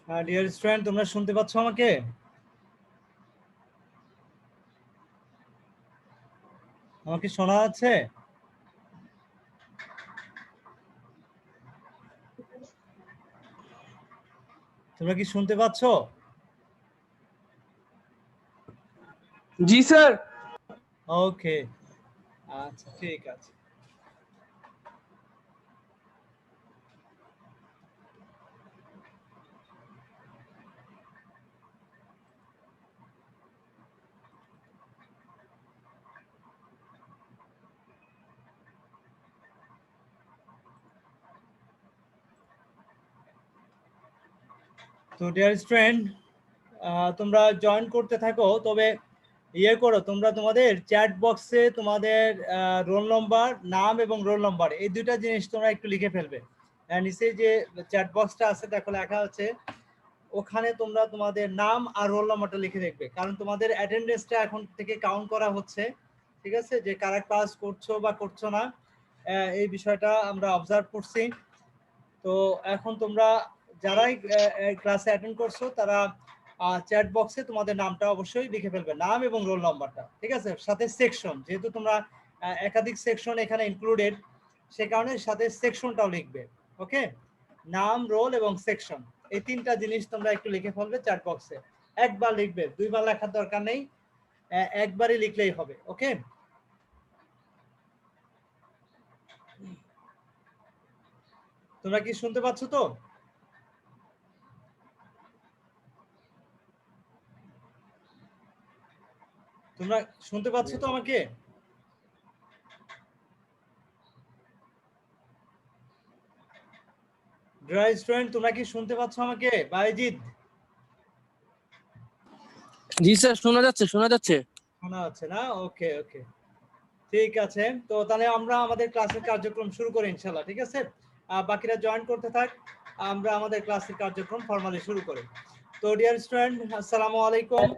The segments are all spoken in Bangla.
ডিয়ার স্টুডেন্ট, তোমরা শুনতে পাচ্ছ আমাকে? আমাকে শোনা যাচ্ছে? তোমরা কি শুনতে পাচ্ছ? জি স্যার। ওকে, আচ্ছা ঠিক আছে। তো ডিয়ার স্টুডেন্ট, তোমরা জয়েন করতে থাকো, তবে ইয়ে করো, তোমরা তোমাদের চ্যাট বক্সে তোমাদের রোল নম্বর, নাম এবং রোল নম্বর এই দুইটা জিনিস তোমরা একটু লিখে ফেলবে। নিচে যে চ্যাট বক্সটা আছে দেখো লেখা আছে, ওখানে তোমরা তোমাদের নাম আর রোল নম্বরটা লিখে দেখবে, কারণ তোমাদের অ্যাটেন্ডেন্সটা এখন থেকে কাউন্ট করা হচ্ছে। ঠিক আছে, যে কারা ক্লাস করছো বা করছো না এই বিষয়টা আমরা অবজার্ভ করছি। তো এখন তোমরা যারাই ক্লাসে অ্যাটেন্ড করছো তারা চ্যাট বক্সে তোমাদের নামটা অবশ্যই লিখে ফেলবে, নাম এবং রোল নাম্বারটা। ঠিক আছে, সাথে সেকশন, যেহেতু তোমরা একাধিক সেকশন এখানে ইনক্লুডেড, সে কারণে সাথে সেকশনটাও লিখবে। ওকে, নাম, রোল এবং সেকশন, এই তিনটা জিনিস তোমরা একটু লিখে ফেলবে চ্যাট বক্সে। একবার লিখবে, দুইবার লেখার দরকার নেই, একবারই লিখলেই হবে। ওকে, তোমরা কি শুনতে পাচ্ছ তো? তোমরা শুনতে পাচ্ছ তো আমাকে? ডিয়ার স্টুডেন্ট, তোমরা কি শুনতে পাচ্ছ আমাকে? বাইজিদ, জি স্যার, শোনা যাচ্ছে শোনা যাচ্ছে। শোনা যাচ্ছে না? ওকে ওকে, ঠিক আছে। তো তাহলে আমরা আমাদের ক্লাসের কার্যক্রম শুরু করি ইনশাআল্লাহ। ঠিক আছে, বাকিরা জয়েন করতে থাক, আমরা আমাদের ক্লাসের কার্যক্রম ফরমালি শুরু করি। তো ডিয়ার স্টুডেন্ট, আসসালামু আলাইকুম।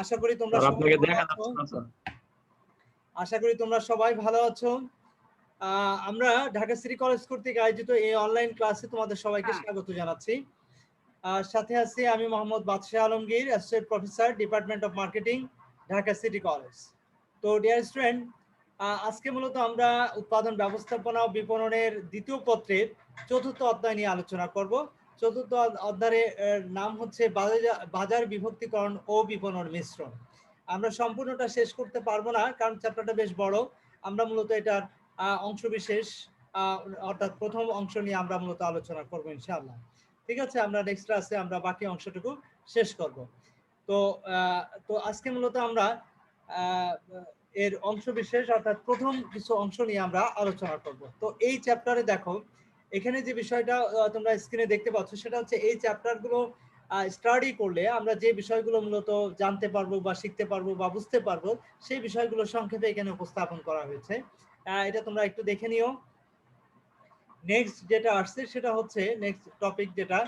আশা করি তোমরা সবাই ভালো আছো। আশা করি তোমরা সবাই ভালো আছো। আমরা ঢাকা সিটি কলেজ কর্তৃক আয়োজিত এই অনলাইন ক্লাসে তোমাদের সবাইকে স্বাগত জানাচ্ছি। সাথে আছি আমি মোহাম্মদ বাদশাহ Alamgir, associate professor, department of marketing, Dhaka city college. তো ডিয়ার স্টুডেন্ট, আজকে মূলত আমরা উৎপাদন ব্যবস্থাপনা ও বিপণনের দ্বিতীয় পত্রের চতুর্থ অধ্যায় নিয়ে আলোচনা করব। চতুর্থ অধ্যায়ের নাম হচ্ছে বাজার বিভক্তিকরণ ও বিপণন মিশ্রণ। আমরা সম্পূর্ণটা শেষ করতে পারবো না, কারণ চ্যাপ্টারটা বেশ বড়। আমরা মূলত এটার অংশবিশেষ, অর্থাৎ প্রথম অংশ নিয়ে আমরা মূলত আলোচনা করবো ইনশাআল্লাহ। ঠিক আছে, আমরা নেক্সট ক্লাসে আমরা বাকি অংশটুকু শেষ করব। তো তো আজকে মূলত আমরা এর অংশ বিশেষ, অর্থাৎ প্রথম কিছু অংশ নিয়ে আমরা আলোচনা করব। তো এই চ্যাপ্টারে দেখো, এখানে যে বিষয়টা তোমরা স্ক্রিনে দেখতে পাচ্ছ, সেটা হচ্ছে এই চ্যাপ্টারগুলো স্টাডি করলে আমরা যে বিষয়গুলো মূলত জানতে পারবো বা শিখতে পারবো বা বুঝতে পারবো, সেই বিষয়গুলো সংক্ষেপে এখানে উপস্থাপন করা হয়েছে। এটা তোমরা একটু দেখে নিও। নেক্সট যেটা আসছে সেটা হচ্ছে নেক্সট টপিক, যেটা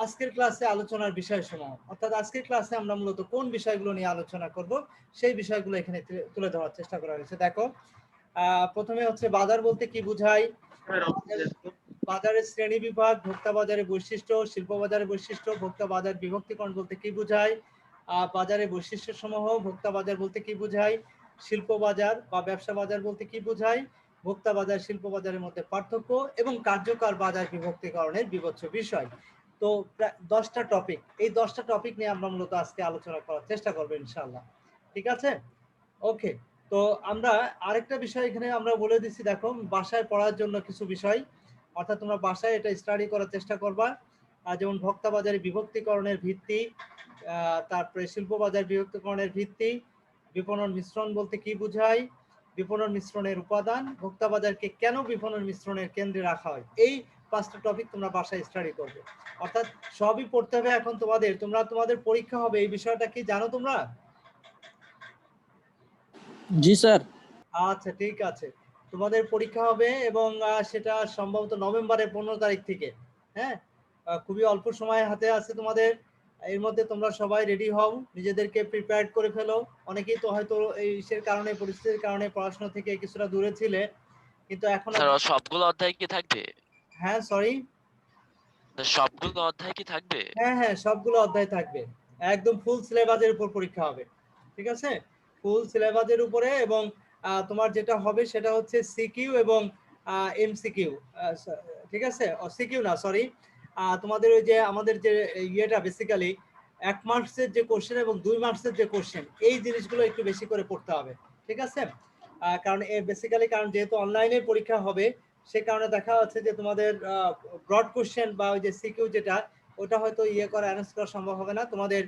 আজকের ক্লাসে আলোচনার বিষয়সমূহ, অর্থাৎ আজকের ক্লাসে আমরা মূলত কোন বিষয়গুলো নিয়ে আলোচনা করব সেই বিষয়গুলো এখানে তুলে ধরার চেষ্টা করা হয়েছে। দেখো, প্রথমে হচ্ছে বাজার বলতে কি বোঝায়, বাজারের শ্রেণী বিভাগ, ভোক্তা বাজারের বৈশিষ্ট্য, শিল্প বাজারের বৈশিষ্ট্য, ভোক্তা বাজার বিভক্তিকরণ বলতে কি বোঝায়, বাজারের বৈশিষ্ট্য সমূহ, ভোক্তা বাজার বলতে কি বোঝায়, শিল্প বাজার বা ব্যবসা বাজার বলতে কি বোঝায়, ভোক্তা বাজার শিল্প বাজারের মধ্যে পার্থক্য এবং কার্যকর বাজার বিভক্তিকরণের বিবেচ্য বিষয়। তো প্রায় 10টা টপিক, এই 10টা টপিক নিয়ে আমরা মূলত আজকে আলোচনা করার চেষ্টা করবো ইনশাআল্লাহ। ঠিক আছে, ওকে। তো আমরা আরেকটা বিষয় এখানে আমরা বলে দিচ্ছি, দেখো, বাসায় পড়ার জন্য কিছু বিষয়, অর্থাৎ তোমরা বাসায় এটা স্টাডি করার চেষ্টা করবা। যেমন ভোক্তা বাজারে বিভক্তিকরণের ভিত্তি, তারপরে শিল্প বাজার বিভক্তিকরণের ভিত্তি, বিপণন মিশ্রণ বলতে কি বোঝায়, বিপণন মিশ্রণের উপাদান, ভোক্তা বাজারকে কেন বিপণন মিশ্রণের কেন্দ্রে রাখা হয়, এই 5টা টপিক তোমরা বাসায় স্টাডি করবে। অর্থাৎ সবই পড়তে হবে এখন তোমাদের। তোমাদের পরীক্ষা হবে, এই বিষয়টা কি জানো তোমরা? জি স্যার। আচ্ছা ঠিক আছে, তোমাদের পরীক্ষা হবে এবং সেটা সম্ভবত নভেম্বরের 15 তারিখ থেকে। হ্যাঁ, খুবই অল্প সময় হাতে আছে তোমাদের। এর মধ্যে তোমরা সবাই রেডি হও, নিজেদেরকে প্রিপেয়ার করে ফেলো। অনেকেই তো হয়তো এই কারণে, পরিস্থিতির কারণে পড়াশোনা থেকে কিছুটা দূরে ছিলে, কিন্তু এখন স্যার সবগুলো অধ্যায় কি থাকবে? হ্যাঁ, সরি, সবগুলো অধ্যায় কি থাকবে? হ্যাঁ হ্যাঁ, সবগুলো অধ্যায় থাকবে, একদম ফুল সিলেবাসের উপর পরীক্ষা হবে, ঠিক আছে? ফুল সিলেবাসের উপরে, এবং তোমার যেটা হবে সেটা হচ্ছে সিকিউ এবং এমসিকিউ, ঠিক আছে? সিকিউ না, সরি, তোমাদের ওই যে আমাদের যে ইয়েটা বেসিক্যালি 1 মার্কসের যে কোশ্চেন এবং 2 মার্কসের যে কোশ্চেন, এই জিনিসগুলো একটু বেশি করে পড়তে হবে, ঠিক আছে? কারণ বেসিক্যালি কারণ যেহেতু অনলাইনে পরীক্ষা হবে, সে কারণে দেখা যাচ্ছে যে তোমাদের ব্রড কোশ্চেন বা ওই যে সিকিউ যেটা, ওটা হয়তো অ্যারেঞ্জ করা সম্ভব হবে না। তোমাদের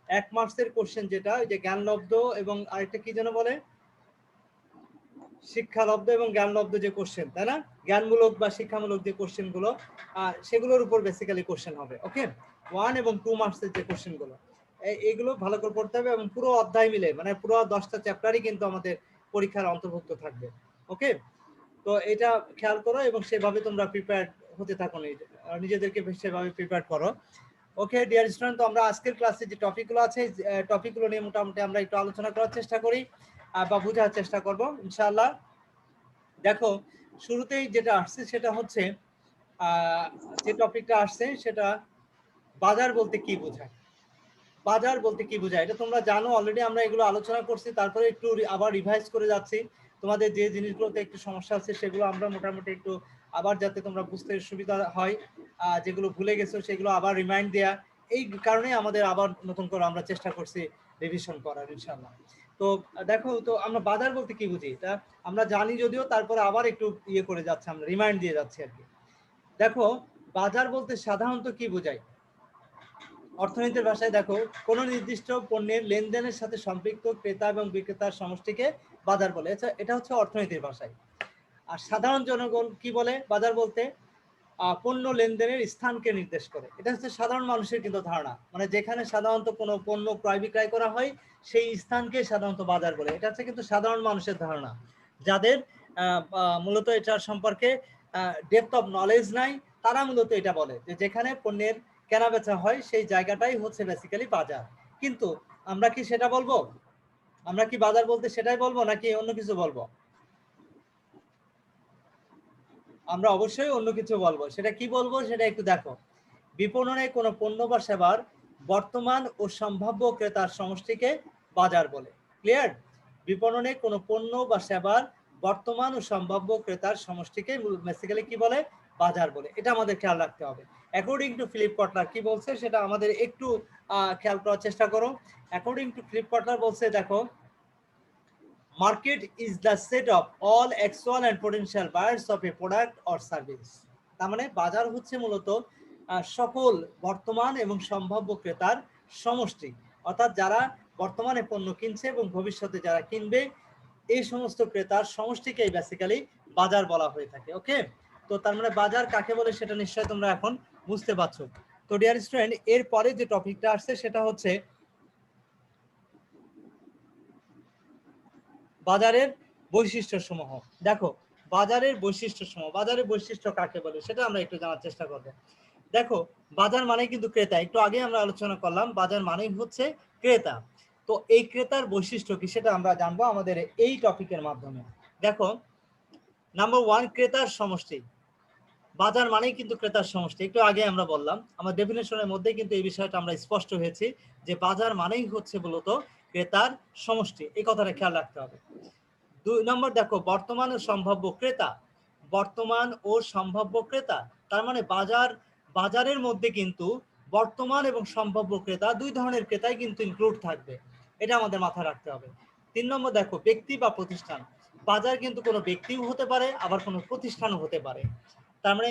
1 মার্কসের কোশ্চেন যেটা ওই যে জ্ঞানলব্ধ এবং আরেকটা কি যেন বলে, শিক্ষালব্ধ এবং জ্ঞানলব্ধ যে কোশ্চেন, তাই না? জ্ঞানমূলক বা শিক্ষামূলক যে কোশ্চেন গুলো, সেগুলোর উপর বেসিক্যালি কোশ্চেন হবে। ওকে, 1 এবং 2 মার্কসের যে কোশ্চেন গুলো, এইগুলো ভালো করে পড়তে হবে, এবং পুরো অধ্যায় মিলে মানে পুরো 10টা চ্যাপ্টারই কিন্তু আমাদের পরীক্ষার অন্তর্ভুক্ত থাকবে। ওকে, তো এটা খেয়াল করো এবং সেভাবে তোমরা প্রিপেয়ার হতে থাকো, নিজেদেরকে সেভাবে প্রিপেয়ার করো। ওকে ডিয়ার স্টুডেন্ট, তো আমরা আজকের ক্লাসে যে টপিকগুলো আছে, টপিকগুলো নিয়ে মোটামুটি আমরা একটু আলোচনা করার চেষ্টা করি বা বোঝার চেষ্টা করব ইনশাআল্লাহ। দেখো, শুরুতেই যেটা আসছে সেটা হচ্ছে যে টপিকটা আসছে সেটা বাজার বলতে কি বোঝায়। বাজার বলতে কি বোঝায় এটা তোমরা জানো অলরেডি, আমরা এগুলো আলোচনা করছি, তারপরে একটু আবার রিভাইজ করে যাচ্ছি। তোমাদের যে জিনিসগুলোতে একটু সমস্যা আছে সেগুলো আমরা মোটামুটি একটু আবার, যাতে তোমরা বুঝতে সুবিধা হয়, যেগুলো ভুলে গেছো সেগুলো আবার রিমাইন্ড দেয়া, এই কারণে আমাদের আবার নতুন করে আমরা চেষ্টা করছি রিভিশন করার ইনশাআল্লাহ। তো দেখো, তো আমরা বাজার বলতে কি বুঝি এটা আমরা জানি যদিও, তারপরে আবার একটু করে যাচ্ছে, আমরা রিমাইন্ড দিয়ে যাচ্ছি আর কি। দেখো, বাজার বলতে সাধারণত কি বোঝায়? অর্থনীতির ভাষায় দেখো, কোন নির্দিষ্ট পণ্যের লেনদেনের সাথে সম্পৃক্ত ক্রেতা এবং বিক্রেতার সমষ্টিকে বাজার বলে। এটা হচ্ছে অর্থনীতির ভাষায়। আর সাধারণ জনগণ কি বলে বাজার বলতে? পণ্য লেনদেনের স্থানকে নির্দেশ করে। এটা হচ্ছে সাধারণ মানুষের কিন্তু ধারণা, মানে যেখানে সাধারণত কোনো পণ্য ক্রয় বিক্রয় করা হয় সেই স্থানকে সাধারণত বাজার বলে। এটা হচ্ছে কিন্তু সাধারণ মানুষের ধারণা, যাদের মূলত এটার সম্পর্কে ডেপথ অফ নলেজ নাই, তারা মূলত এটা বলে যে যেখানে পণ্যের কেনা বেচা হয় সেই জায়গাটাই হচ্ছে বেসিক্যালি বাজার। কিন্তু আমরা কি সেটা বলবো? আমরা কি বাজার বলতে সেটাই বলবো নাকি অন্য কিছু বলবো? আমরা অবশ্যই অন্য কিছু বলবো। সেটা কি বলবো সেটা একটু দেখো। বিপণনে কোনো পণ্য বা সেবার বর্তমান ও সম্ভাব্য ক্রেতার সমষ্টিকে বাজার বলে। ক্লিয়ার? বিপণনে কোনো পণ্য বা সেবার বর্তমান ও সম্ভাব্য ক্রেতার সমষ্টিকে বেসিক্যালি কি বলে? বাজার বলে। এটা আমাদের খেয়াল রাখতে হবে। অ্যাকর্ডিং টু ফিলিপ কটলার কি বলছে সেটা আমাদের একটু খেয়াল করার চেষ্টা করো। অ্যাকর্ডিং টু ফিলিপ কটলার বলছে, দেখো, market is the set of all actual and potential buyers of A product or service. তার মানে বাজার হচ্ছে মূলত সকল বর্তমান এবং সম্ভাব্য ক্রেতার সমষ্টি, অর্থাৎ যারা বর্তমানে পণ্য কিনছে এবং ভবিষ্যতে যারা কিনবে, এই সমস্ত ক্রেতার সমষ্টিকেই বেসিক্যালি বাজার বলা হয়ে থাকে। ওকে, তো তার মানে বাজার কাকে বলে সেটা নিশ্চয়ই তোমরা এখন বুঝতে পারছো। তো ডিয়ার স্টুডেন্ট, এরপরে যে টপিকটা আসছে সেটা হচ্ছে বাজারের বৈশিষ্ট্য সমূহ। দেখো, বাজারের বৈশিষ্ট্য সমূহ, বাজারের বৈশিষ্ট্য কাকে বলে সেটা আমরা একটু জানার চেষ্টা করব। দেখো, বাজার মানে কিন্তু ক্রেতা, একটু আগে আমরা আলোচনা করলাম বাজার মানেই হচ্ছে ক্রেতা। তো এই ক্রেতার বৈশিষ্ট্য কি সেটা আমরা জানবো আমাদের এই টপিকের মাধ্যমে। দেখো, নাম্বার 1, ক্রেতার সমষ্টি। বাজার মানেই কিন্তু ক্রেতার সমষ্টি। একটু আগে আমরা বললাম, আমার ডেফিনেশনের মধ্যে কিন্তু এই বিষয়টা আমরা স্পষ্ট হয়েছি যে বাজার মানেই হচ্ছে মূলত ক্রেতার সমষ্টি। এই কথাটা খেয়াল রাখতে হবে। 2 নম্বর, দেখো, বর্তমান ও সম্ভাব্য ক্রেতা। বর্তমান ও সম্ভাব্য ক্রেতা, তার মানে বাজারের মধ্যে কিন্তু বর্তমান এবং সম্ভাব্য ক্রেতা, দুই ধরনের ক্রেতাই কিন্তু ইনক্লুড থাকবে। এটা আমাদের মাথায় রাখতে হবে। 3 নম্বর, দেখো, ব্যক্তি বা প্রতিষ্ঠান। বাজার কিন্তু কোনো ব্যক্তিও হতে পারে, আবার কোনো প্রতিষ্ঠানও হতে পারে। তার মানে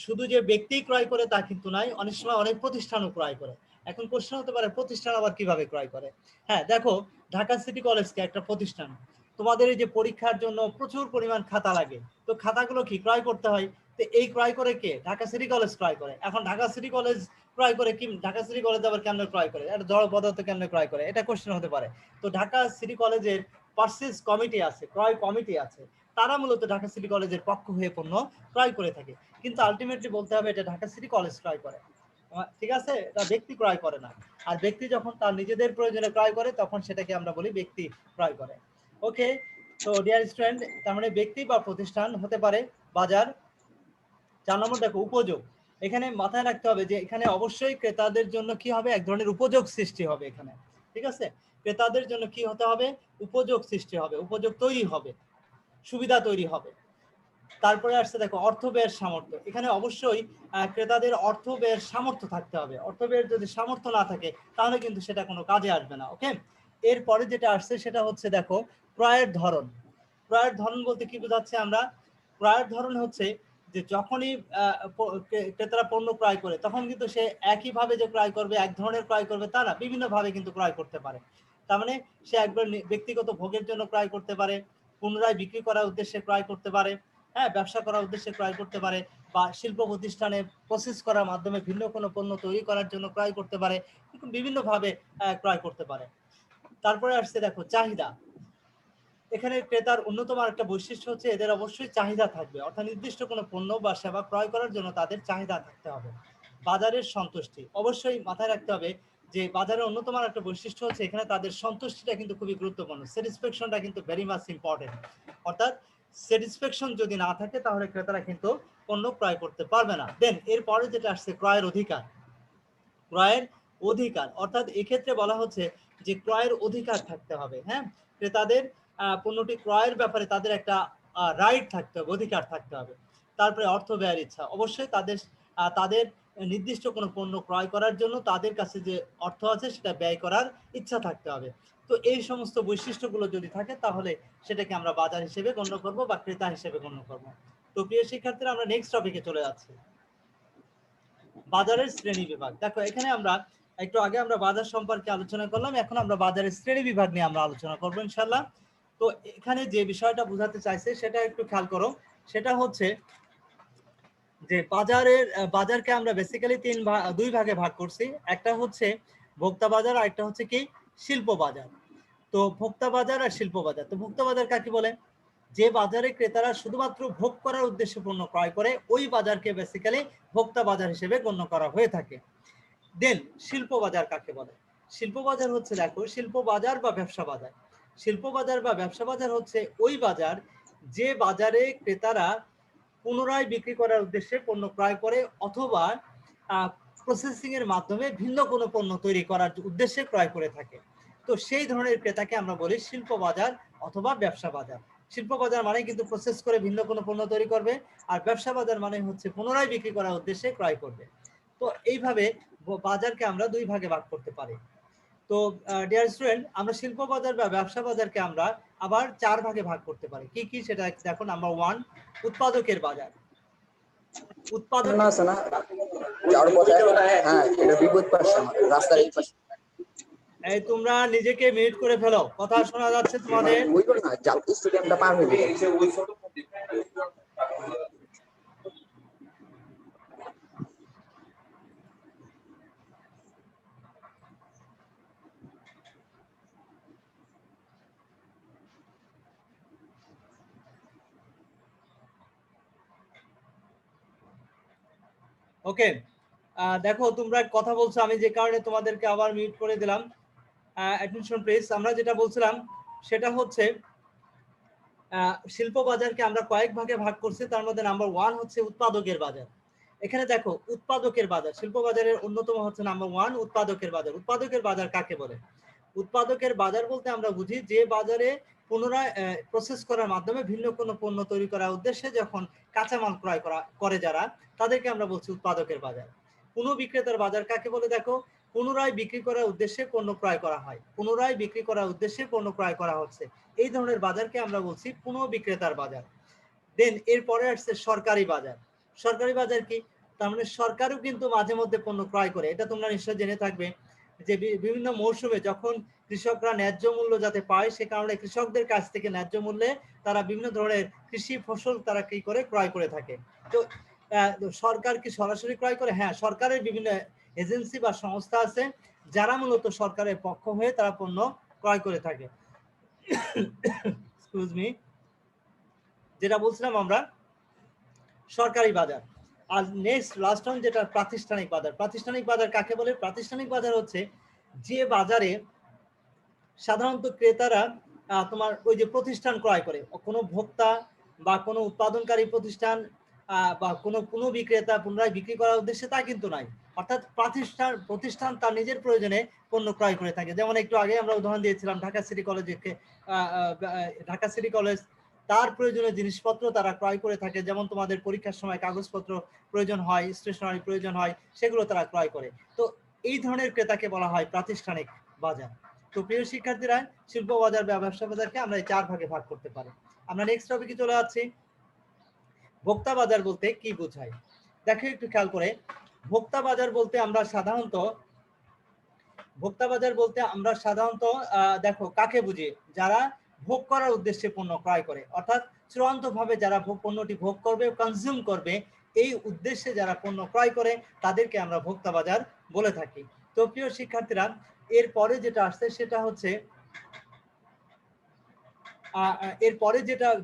শুধু যে ব্যক্তি ক্রয় করে তা কিন্তু নয়, অনেক সময় অনেক প্রতিষ্ঠানও ক্রয় করে। এখন প্রশ্ন হতে পারে প্রতিষ্ঠান আবার কিভাবে ক্রয় করে? হ্যাঁ, দেখো, ঢাকা সিটি কলেজকে একটা প্রতিষ্ঠান, তোমাদের এই যে পরীক্ষার জন্য প্রচুর পরিমাণ খাতা লাগে, তো খাতাগুলো কি ক্রয় করতে হয়? তো এই ক্রয় করে কে? ঢাকা সিটি কলেজ ক্রয় করে। এখন ঢাকা সিটি কলেজ ক্রয় করে কি? ঢাকা সিটি কলেজ আবার কেন ক্রয় করে? এটা জড় পদার্থ কেন ক্রয় করে? এটা কোশ্চেন হতে পারে। তো ঢাকা সিটি কলেজের পারচেজ কমিটি আছে, ক্রয় কমিটি আছে, তারা মূলত ঢাকা সিটি কলেজের পক্ষ হয়ে পণ্য ক্রয় করে থাকে। কিন্তু আলটিমেটলি বলতে হবে এটা ঢাকা সিটি কলেজ ক্রয় করে, ঠিক আছে? এটা ব্যক্তি ক্রয় করে না। আর ব্যক্তি যখন তার নিজেদের প্রয়োজনে ক্রয় করে তখন সেটাকে আমরা বলি ব্যক্তি ক্রয় করে। ওকে, তো ডিয়ার স্টুডেন্ট, তার মানে ব্যক্তি বা প্রতিষ্ঠান হতে পারে বাজার। 4 নম্বর, দেখো, উপযোগ। এখানে মাথায় রাখতে হবে যে এখানে অবশ্যই ক্রেতাদের জন্য কি হবে, এক ধরনের উপযোগ সৃষ্টি হবে এখানে, ঠিক আছে? ক্রেতাদের জন্য কি হতে হবে, উপযোগ সৃষ্টি হবে, উপযোগ তৈরি হবে, সুবিধা তৈরি হবে। তারপরে আসছে দেখো অর্থ ব্যয়ের সামর্থ্য। এখানে অবশ্যই ক্রেতাদের অর্থ ব্যয়ের সামর্থ্য থাকতে হবে। অর্থ ব্যয়ের যদি সামর্থ্য না থাকে তাহলে কিন্তু সেটা কোনো কাজে আসবে না। ওকে, এরপরে যেটা আসছে সেটা হচ্ছে দেখো ক্রয়ের ধরন। ক্রয়ের ধরন বলতে কি বোঝাচ্ছে আমরা? ক্রয়ের ধরন হচ্ছে যে যখনই ক্রেতারা পণ্য ক্রয় করে তখন কিন্তু সে একইভাবে যে ক্রয় করবে, এক ধরনের ক্রয় করবে তা না, বিভিন্নভাবে কিন্তু ক্রয় করতে পারে। তার মানে সে একবার ব্যক্তিগত ভোগের জন্য ক্রয় করতে পারে, পুনরায় বিক্রি করার উদ্দেশ্যে ক্রয় করতে পারে, হ্যাঁ, ব্যবসা করার উদ্দেশ্যে ক্রয় করতে পারে, বা শিল্প প্রতিষ্ঠানে প্রসেস করার মাধ্যমে ভিন্ন কোনো পণ্য তৈরি করার জন্য ক্রয় করতে পারে, বিভিন্নভাবে ক্রয় করতে পারে। তারপরে আসছে দেখো চাহিদা। এখানে ক্রেতার অন্যতম একটা বৈশিষ্ট্য হচ্ছে এদের অবশ্যই চাহিদা থাকবে, অর্থাৎ নির্দিষ্ট কোনো পণ্য বা সেবা ক্রয় করার জন্য তাদের চাহিদা থাকতে হবে। বাজারের সন্তুষ্টি, অবশ্যই মাথায় রাখতে হবে যে বাজারের অন্যতম একটা বৈশিষ্ট্য হচ্ছে এখানে তাদের সন্তুষ্টিটা কিন্তু খুবই গুরুত্বপূর্ণ, স্যাটিসফ্যাকশনটা কিন্তু ভেরি মাচ ইম্পর্টেন্ট। অর্থাৎ স্যাটিসফ্যাকশন যদি না থাকে তাহলে ক্রেতারা কিন্তু পণ্য ক্রয় করতে পারবে না। দেন এরপরে যেটা আসছে ক্রয়ের অধিকার। ক্রয়ের অধিকার অর্থাৎ এক্ষেত্রে বলা হচ্ছে যে ক্রয়ের অধিকার থাকতে হবে। হ্যাঁ, ক্রেতাদের পণ্যটি ক্রয়ের ব্যাপারে তাদের একটা রাইট থাকতে হবে, অধিকার থাকতে হবে। তারপরে অর্থ ব্যয়ের ইচ্ছা, অবশ্যই তাদের নির্দিষ্ট কোনো পণ্য ক্রয় করার জন্য তাদের কাছে যে অর্থ আছে সেটা ব্যয় করার ইচ্ছা থাকতে হবে। তো এই সমস্ত বৈশিষ্ট্যগুলো যদি থাকে তাহলে সেটাকে আমরা বাজার হিসেবে গণ্য করব বা ক্রেতা হিসেবে গণ্য করব। তো প্রিয় শিক্ষার্থীরা, আমরা নেক্সট টপিকে চলে যাচ্ছি, বাজারের শ্রেণী বিভাগ। দেখো এখানে আমরা একটু আগে আমরা বাজার সম্পর্কে আলোচনা করলাম, এখন আমরা বাজারের শ্রেণী বিভাগ নিয়ে আমরা আলোচনা করবো ইনশাল্লাহ। তো এখানে যে বিষয়টা বোঝাতে চাইছে সেটা একটু খেয়াল করো, সেটা হচ্ছে যে বাজারকে আমরা বেসিক্যালি দুই ভাগে ভাগ করছি। একটা হচ্ছে ভোক্তা বাজার আর একটা হচ্ছে কি শিল্প বাজার। তো ভোক্তা বাজার আর শিল্প বাজার, তো ভোক্তা বাজার কাকে বলে? যে বাজারে ক্রেতারা শুধুমাত্র ভোগ করার উদ্দেশ্যে পণ্য ক্রয় করে ওই বাজারকে বেসিক্যালি ভোক্তা বাজার হিসেবে গণ্য করা হয়ে থাকে। দেন শিল্প বাজার কাকে বলে? শিল্প বাজার হচ্ছে দেখো শিল্প বাজার বা ব্যবসা বাজার। শিল্প বাজার বা ব্যবসা বাজার হচ্ছে ওই বাজার যে বাজারে ক্রেতারা পুনরায় বিক্রি করার উদ্দেশ্যে পণ্য ক্রয় করে অথবা প্রসেসিং এর মাধ্যমে ভিন্ন কোনো পণ্য তৈরি করার উদ্দেশ্যে ক্রয় করে থাকে। তো সেই ধরনের ক্রেতাকে আমরা বলি শিল্প বাজার অথবা ব্যবসা বাজার। শিল্প বাজার মানে কিন্তু প্রসেস করে ভিন্ন কোনো পণ্য তৈরি করবে, আর ব্যবসা বাজার মানে হচ্ছে পুনরায় বিক্রি করার উদ্দেশ্যে ক্রয় করবে। তো এইভাবে বাজারকে আমরা দুই ভাগে ভাগ করতে পারি। তো ডিয়ার স্টুডেন্ট, আমরা শিল্প বাজার বা ব্যবসা বাজারকে আমরা আবার চার ভাগে ভাগ করতে পারি। কি কি সেটা দেখো। নাম্বার 1, উৎপাদকের বাজার। উৎপাদক আছে না যাওয়ার পথে, হ্যাঁ এটা বিপদ পাশে আমার রাস্তার এই পাশে। এই তোমরা নিজেকে মিউট করে ফেলো, কথা শোনা যাচ্ছে তোমাদের। ওই করে না যাও স্টেডিয়ামটা পার হয়ে গেছে। ওকে, দেখো তোমরা কথা বলছো, আমি যে কারণে তোমাদেরকে আবার মিউট করে দিলাম। Attention please. আমরা যেটা বলছিলাম সেটা হচ্ছে শিল্প বাজারকে আমরা কয়েক ভাগে ভাগ করছি, তার মধ্যে নাম্বার 1 হচ্ছে উৎপাদকের বাজার। এখানে দেখো উৎপাদকের বাজার, শিল্প বাজারের অন্যতম হচ্ছে নাম্বার 1 উৎপাদকের বাজার। উৎপাদকের বাজার কাকে বলে? উৎপাদকের বাজার বলতে আমরা বুঝি যে বাজারে পুনরায় প্রসেস করার মাধ্যমে ভিন্ন কোনো পণ্য তৈরি করার উদ্দেশ্যে যখন কাঁচামাল ক্রয় করে যারা, তাদেরকে আমরা বলছি উৎপাদকের বাজার। পুনঃ বিক্রেতার বাজার কাকে বলে? দেখো পুনরায় বিক্রি করার উদ্দেশ্যে পণ্য ক্রয় করা হয়, পুনরায় বিক্রি করার উদ্দেশ্যে পণ্য ক্রয় করা হচ্ছে, এই ধরনের বাজারকে আমরা বলছি পুনঃ বিক্রেতার বাজার। দেন এরপরে আসছে সরকারি বাজার। সরকারি বাজার কি? তার মানে সরকারও কিন্তু মাঝে মধ্যে পণ্য ক্রয় করে, এটা তোমরা নিশ্চয় জেনে থাকবে যে বিভিন্ন মৌসুমে যখন কৃষকরা ন্যায্য মূল্য যাতে পায় সে কারণে কৃষকদের কাছ থেকে ন্যায্য মূল্যে তারা বিভিন্ন ধরনের কৃষি ফসল তারা কি করে ক্রয় করে থাকে। তো সরকার কি সরাসরি ক্রয় করে? হ্যাঁ, সরকারের বিভিন্ন এজেন্সি বা সংস্থা আছে যারা মূলত সরকারের পক্ষ হয়ে তারা পণ্য ক্রয় করে থাকে। এক্সকিউজ মি, যেটা বলছিলাম আমরা সরকারি বাজার। আর নেক্সট লাস্ট ওয়ান যেটা প্রাতিষ্ঠানিক বাজার। প্রাতিষ্ঠানিক বাজার কাকে বলে? প্রাতিষ্ঠানিক বাজার হচ্ছে যে বাজারে সাধারণত ক্রেতারা তোমার ওই যে প্রতিষ্ঠান ক্রয় করে, কোনো ভোক্তা বা কোনো উৎপাদনকারী প্রতিষ্ঠান বা কোনো বিক্রেতা পুনরায় বিক্রি করার উদ্দেশ্যে তা কিন্তু নাই। অর্থাৎ প্রতিষ্ঠান তার নিজের প্রয়োজনে পণ্য ক্রয় করে থাকে। যেমন একটু আগে আমরা উদাহরণ দিয়েছিলাম ঢাকা সিটি কলেজকে, ঢাকা সিটি কলেজ তার প্রয়োজনীয় জিনিসপত্র তারা ক্রয় করে থাকে। যেমন তোমাদের পরীক্ষার সময় কাগজপত্র প্রয়োজন হয়, স্টেশনারি প্রয়োজন হয়, সেগুলো তারা ক্রয় করে। তো এই ধরনের ক্রেতাকে বলা হয় প্রাতিষ্ঠানিক বাজার। তো প্রিয় শিক্ষার্থীরা, শিল্প বাজার বা ব্যবসা বাজারকে আমরা এই 4 ভাগে ভাগ করতে পারি। আমরা নেক্সট টপিকে চলে যাচ্ছি। ভোক্তা বাজার বলতে কি বোঝায়? দেখো একটু খেয়াল করে, ভোক্তা বাজার বলতে আমরা সাধারণত দেখো কাকে বুঝি? যারা ভোগ করার উদ্দেশ্যে পণ্য ক্রয় করে, অর্থাৎ চূড়ান্তভাবে যারা পণ্যটি ভোগ করবে, কনজিউম করবে, এই উদ্দেশ্যে যারা পণ্য ক্রয় করে তাদেরকে আমরা ভোক্তা বাজার বলে থাকি। তো প্রিয় শিক্ষার্থীরা, এরপরে যেটা আসছে সেটা হচ্ছে এরপরে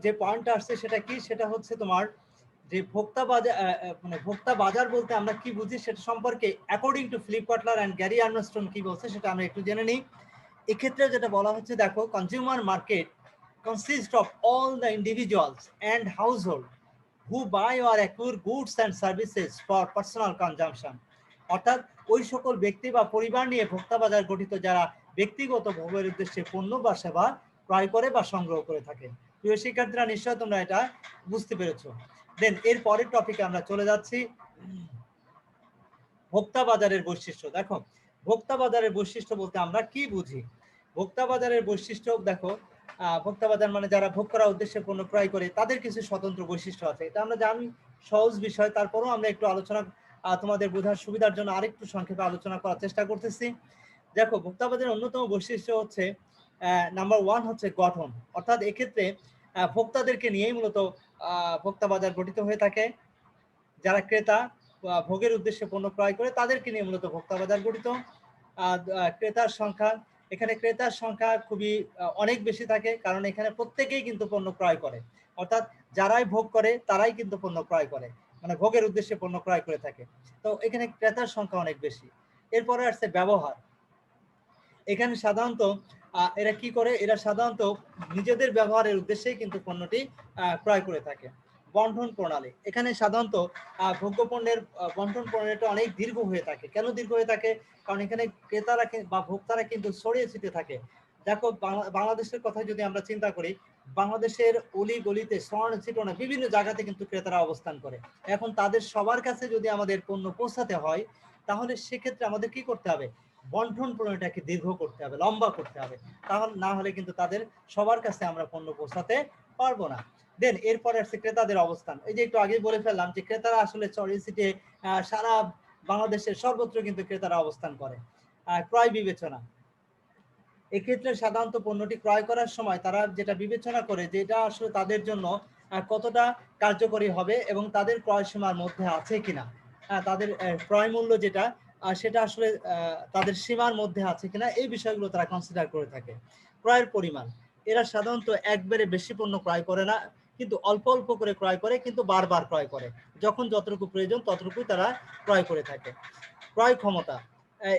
যে পয়েন্টটা আসছে সেটা কি? সেটা হচ্ছে তোমার যে ভোক্তা বাজার, মানে ভোক্তা বাজার বলতে আমরা কি বুঝি সেটা সম্পর্কে according to Philip Butler and Gary Armstrong কি বলছে সেটা আমরা একটু জেনে নিই। এক্ষেত্রে যেটা বলা হচ্ছে, দেখো, consumer market consist of all the individuals and household who buy or acquire goods and services for personal consumption. অর্থাৎ ওই সকল ব্যক্তি বা পরিবার নিয়ে ভোক্তা বাজার গঠিত যারা ব্যক্তিগত ভোগের উদ্দেশ্যে পণ্য বা সেবা ক্রয় করে বা সংগ্রহ করে থাকে। প্রিয় শিক্ষার্থীরা, নিশ্চয় তোমরা এটা বুঝতে পেরেছো। দেন এর পরের টপিকে আমরা চলে যাচ্ছি, ভোক্তা বাজারের বৈশিষ্ট্য। দেখো, ভোক্তা বাজারের বৈশিষ্ট্য বলতে আমরা কি বুঝি? ভোক্তা বাজারের বৈশিষ্ট্য, দেখো, ভোক্তা বাজার মানে যারা ভোগ করার উদ্দেশ্যে পণ্য ক্রয় করে তাদের কিছু স্বতন্ত্র বৈশিষ্ট্য আছে। এটা আমরা জানি, সহজ বিষয়, তারপরেও আমরা একটু আলোচনা তোমাদের বোঝার সুবিধার জন্য আরেকটু সংক্ষেপে আলোচনা করার চেষ্টা করতেছি। দেখো, ভোক্তা বাজারের অন্যতম বৈশিষ্ট্য হচ্ছে নাম্বার 1 হচ্ছে গঠন। অর্থাৎ এক্ষেত্রে ভোক্তাদেরকে নিয়েই মূলত ভোক্তা বাজার গঠিত হয়ে থাকে। যারা ক্রেতা ভোগের উদ্দেশ্যে পণ্য ক্রয় করে তাদেরকে নিয়ে মূলত ভোক্তা বাজার গঠিত। ক্রেতার সংখ্যা, এখানে ক্রেতার সংখ্যা খুবই অনেক বেশি থাকে, কারণ এখানে প্রত্যেকেই কিন্তু পণ্য ক্রয় করে। অর্থাৎ যারাই ভোগ করে তারাই কিন্তু পণ্য ক্রয় করে, মানে ভোগের উদ্দেশ্যে পণ্য ক্রয় করে থাকে। তো এখানে ক্রেতার সংখ্যা অনেক বেশি। এরপরে আসছে ব্যবহার। এখানে সাধারণত এরা কি করে? এরা সাধারণত নিজেদের ব্যবহারের উদ্দেশ্যেই কিন্তু পণ্যটি ক্রয় করে থাকে। বন্টন প্রণালী, এখানে সাধারণত ভোগ্য পণ্যের বন্টন প্রণালীটা অনেক দীর্ঘ হয়ে থাকে। কেন দীর্ঘ হয়ে থাকে? কারণ এখানে ক্রেতারা বা ভোক্তারা কিন্তু ছড়িয়ে ছিটিয়ে থাকে। দেখো, বাংলাদেশের কথা যদি আমরা চিন্তা করি, বাংলাদেশের অলি গলিতে ছিটনা বিভিন্ন জায়গাতে কিন্তু ক্রেতারা অবস্থান করে। এখন তাদের সবার কাছে যদি আমাদের পণ্য পৌঁছাতে হয়, তাহলে সেক্ষেত্রে আমাদের কি করতে হবে? বন্টন প্রণালীটাকে দীর্ঘ করতে হবে, লম্বা করতে হবে। তাহলে না হলে কিন্তু তাদের সবার কাছে আমরা পণ্য পৌঁছাতে পারবো না। দেন এরপরে আসছে ক্রেতাদের অবস্থান। এই যে একটু আগে বলে ফেললাম যে ক্রেতারা আসলে ছড়িয়ে ছিটিয়ে সারা বাংলাদেশের সর্বত্র কিন্তু ক্রেতারা অবস্থান করে। ক্রয় বিবেচনা, এক্ষেত্রে সাধারণত পণ্যটি ক্রয় করার সময় তারা যেটা বিবেচনা করে যে এটা আসলে তাদের জন্য কতটা কার্যকরী হবে এবং তাদের ক্রয় সীমার মধ্যে আছে কিনা, তাদের ক্রয় মূল্য যেটা সেটা আসলে তাদের সীমার মধ্যে আছে কিনা, এই বিষয়গুলো তারা কনসিডার করে থাকে। ক্রয়ের পরিমাণ, এরা সাধারণত একবারে বেশি পণ্য ক্রয় করে না, কিন্তু অল্প অল্প করে ক্রয় করে, কিন্তু বারবার ক্রয় করে। যখন যতটুকু প্রয়োজন ততটুকুই তারা ক্রয় করে থাকে। ক্রয় ক্ষমতা,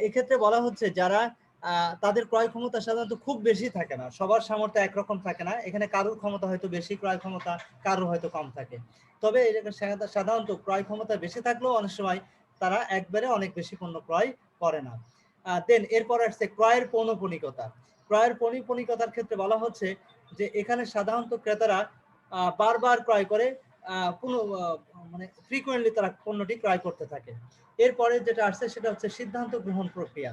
এক্ষেত্রে বলা হচ্ছে যারা তাদের ক্রয় ক্ষমতা সাধারণত খুব বেশি থাকে না, সবার সামর্থ্য একরকম থাকে না। এখানে কারোর ক্ষমতা হয়তো বেশি ক্রয় ক্ষমতা, কারোর হয়তো কম থাকে। তবে সাধারণত ক্রয় ক্ষমতা বেশি থাকলেও অনেক সময় তারা একবারে অনেক বেশি পণ্য ক্রয় করে না। দেন এরপর আসছে ক্রয়ের পৌনঃপুনিকতা। ক্রয়ের পৌনঃপুনিকতার ক্ষেত্রে বলা হচ্ছে যে এখানে সাধারণত ক্রেতারা বারবার ক্রয় করে, মানে ফ্রিকোয়েন্টলি তারা পণ্যটি ক্রয় করতে থাকে। এরপরে যেটা আসছে সেটা হচ্ছে সিদ্ধান্ত গ্রহণ প্রক্রিয়া।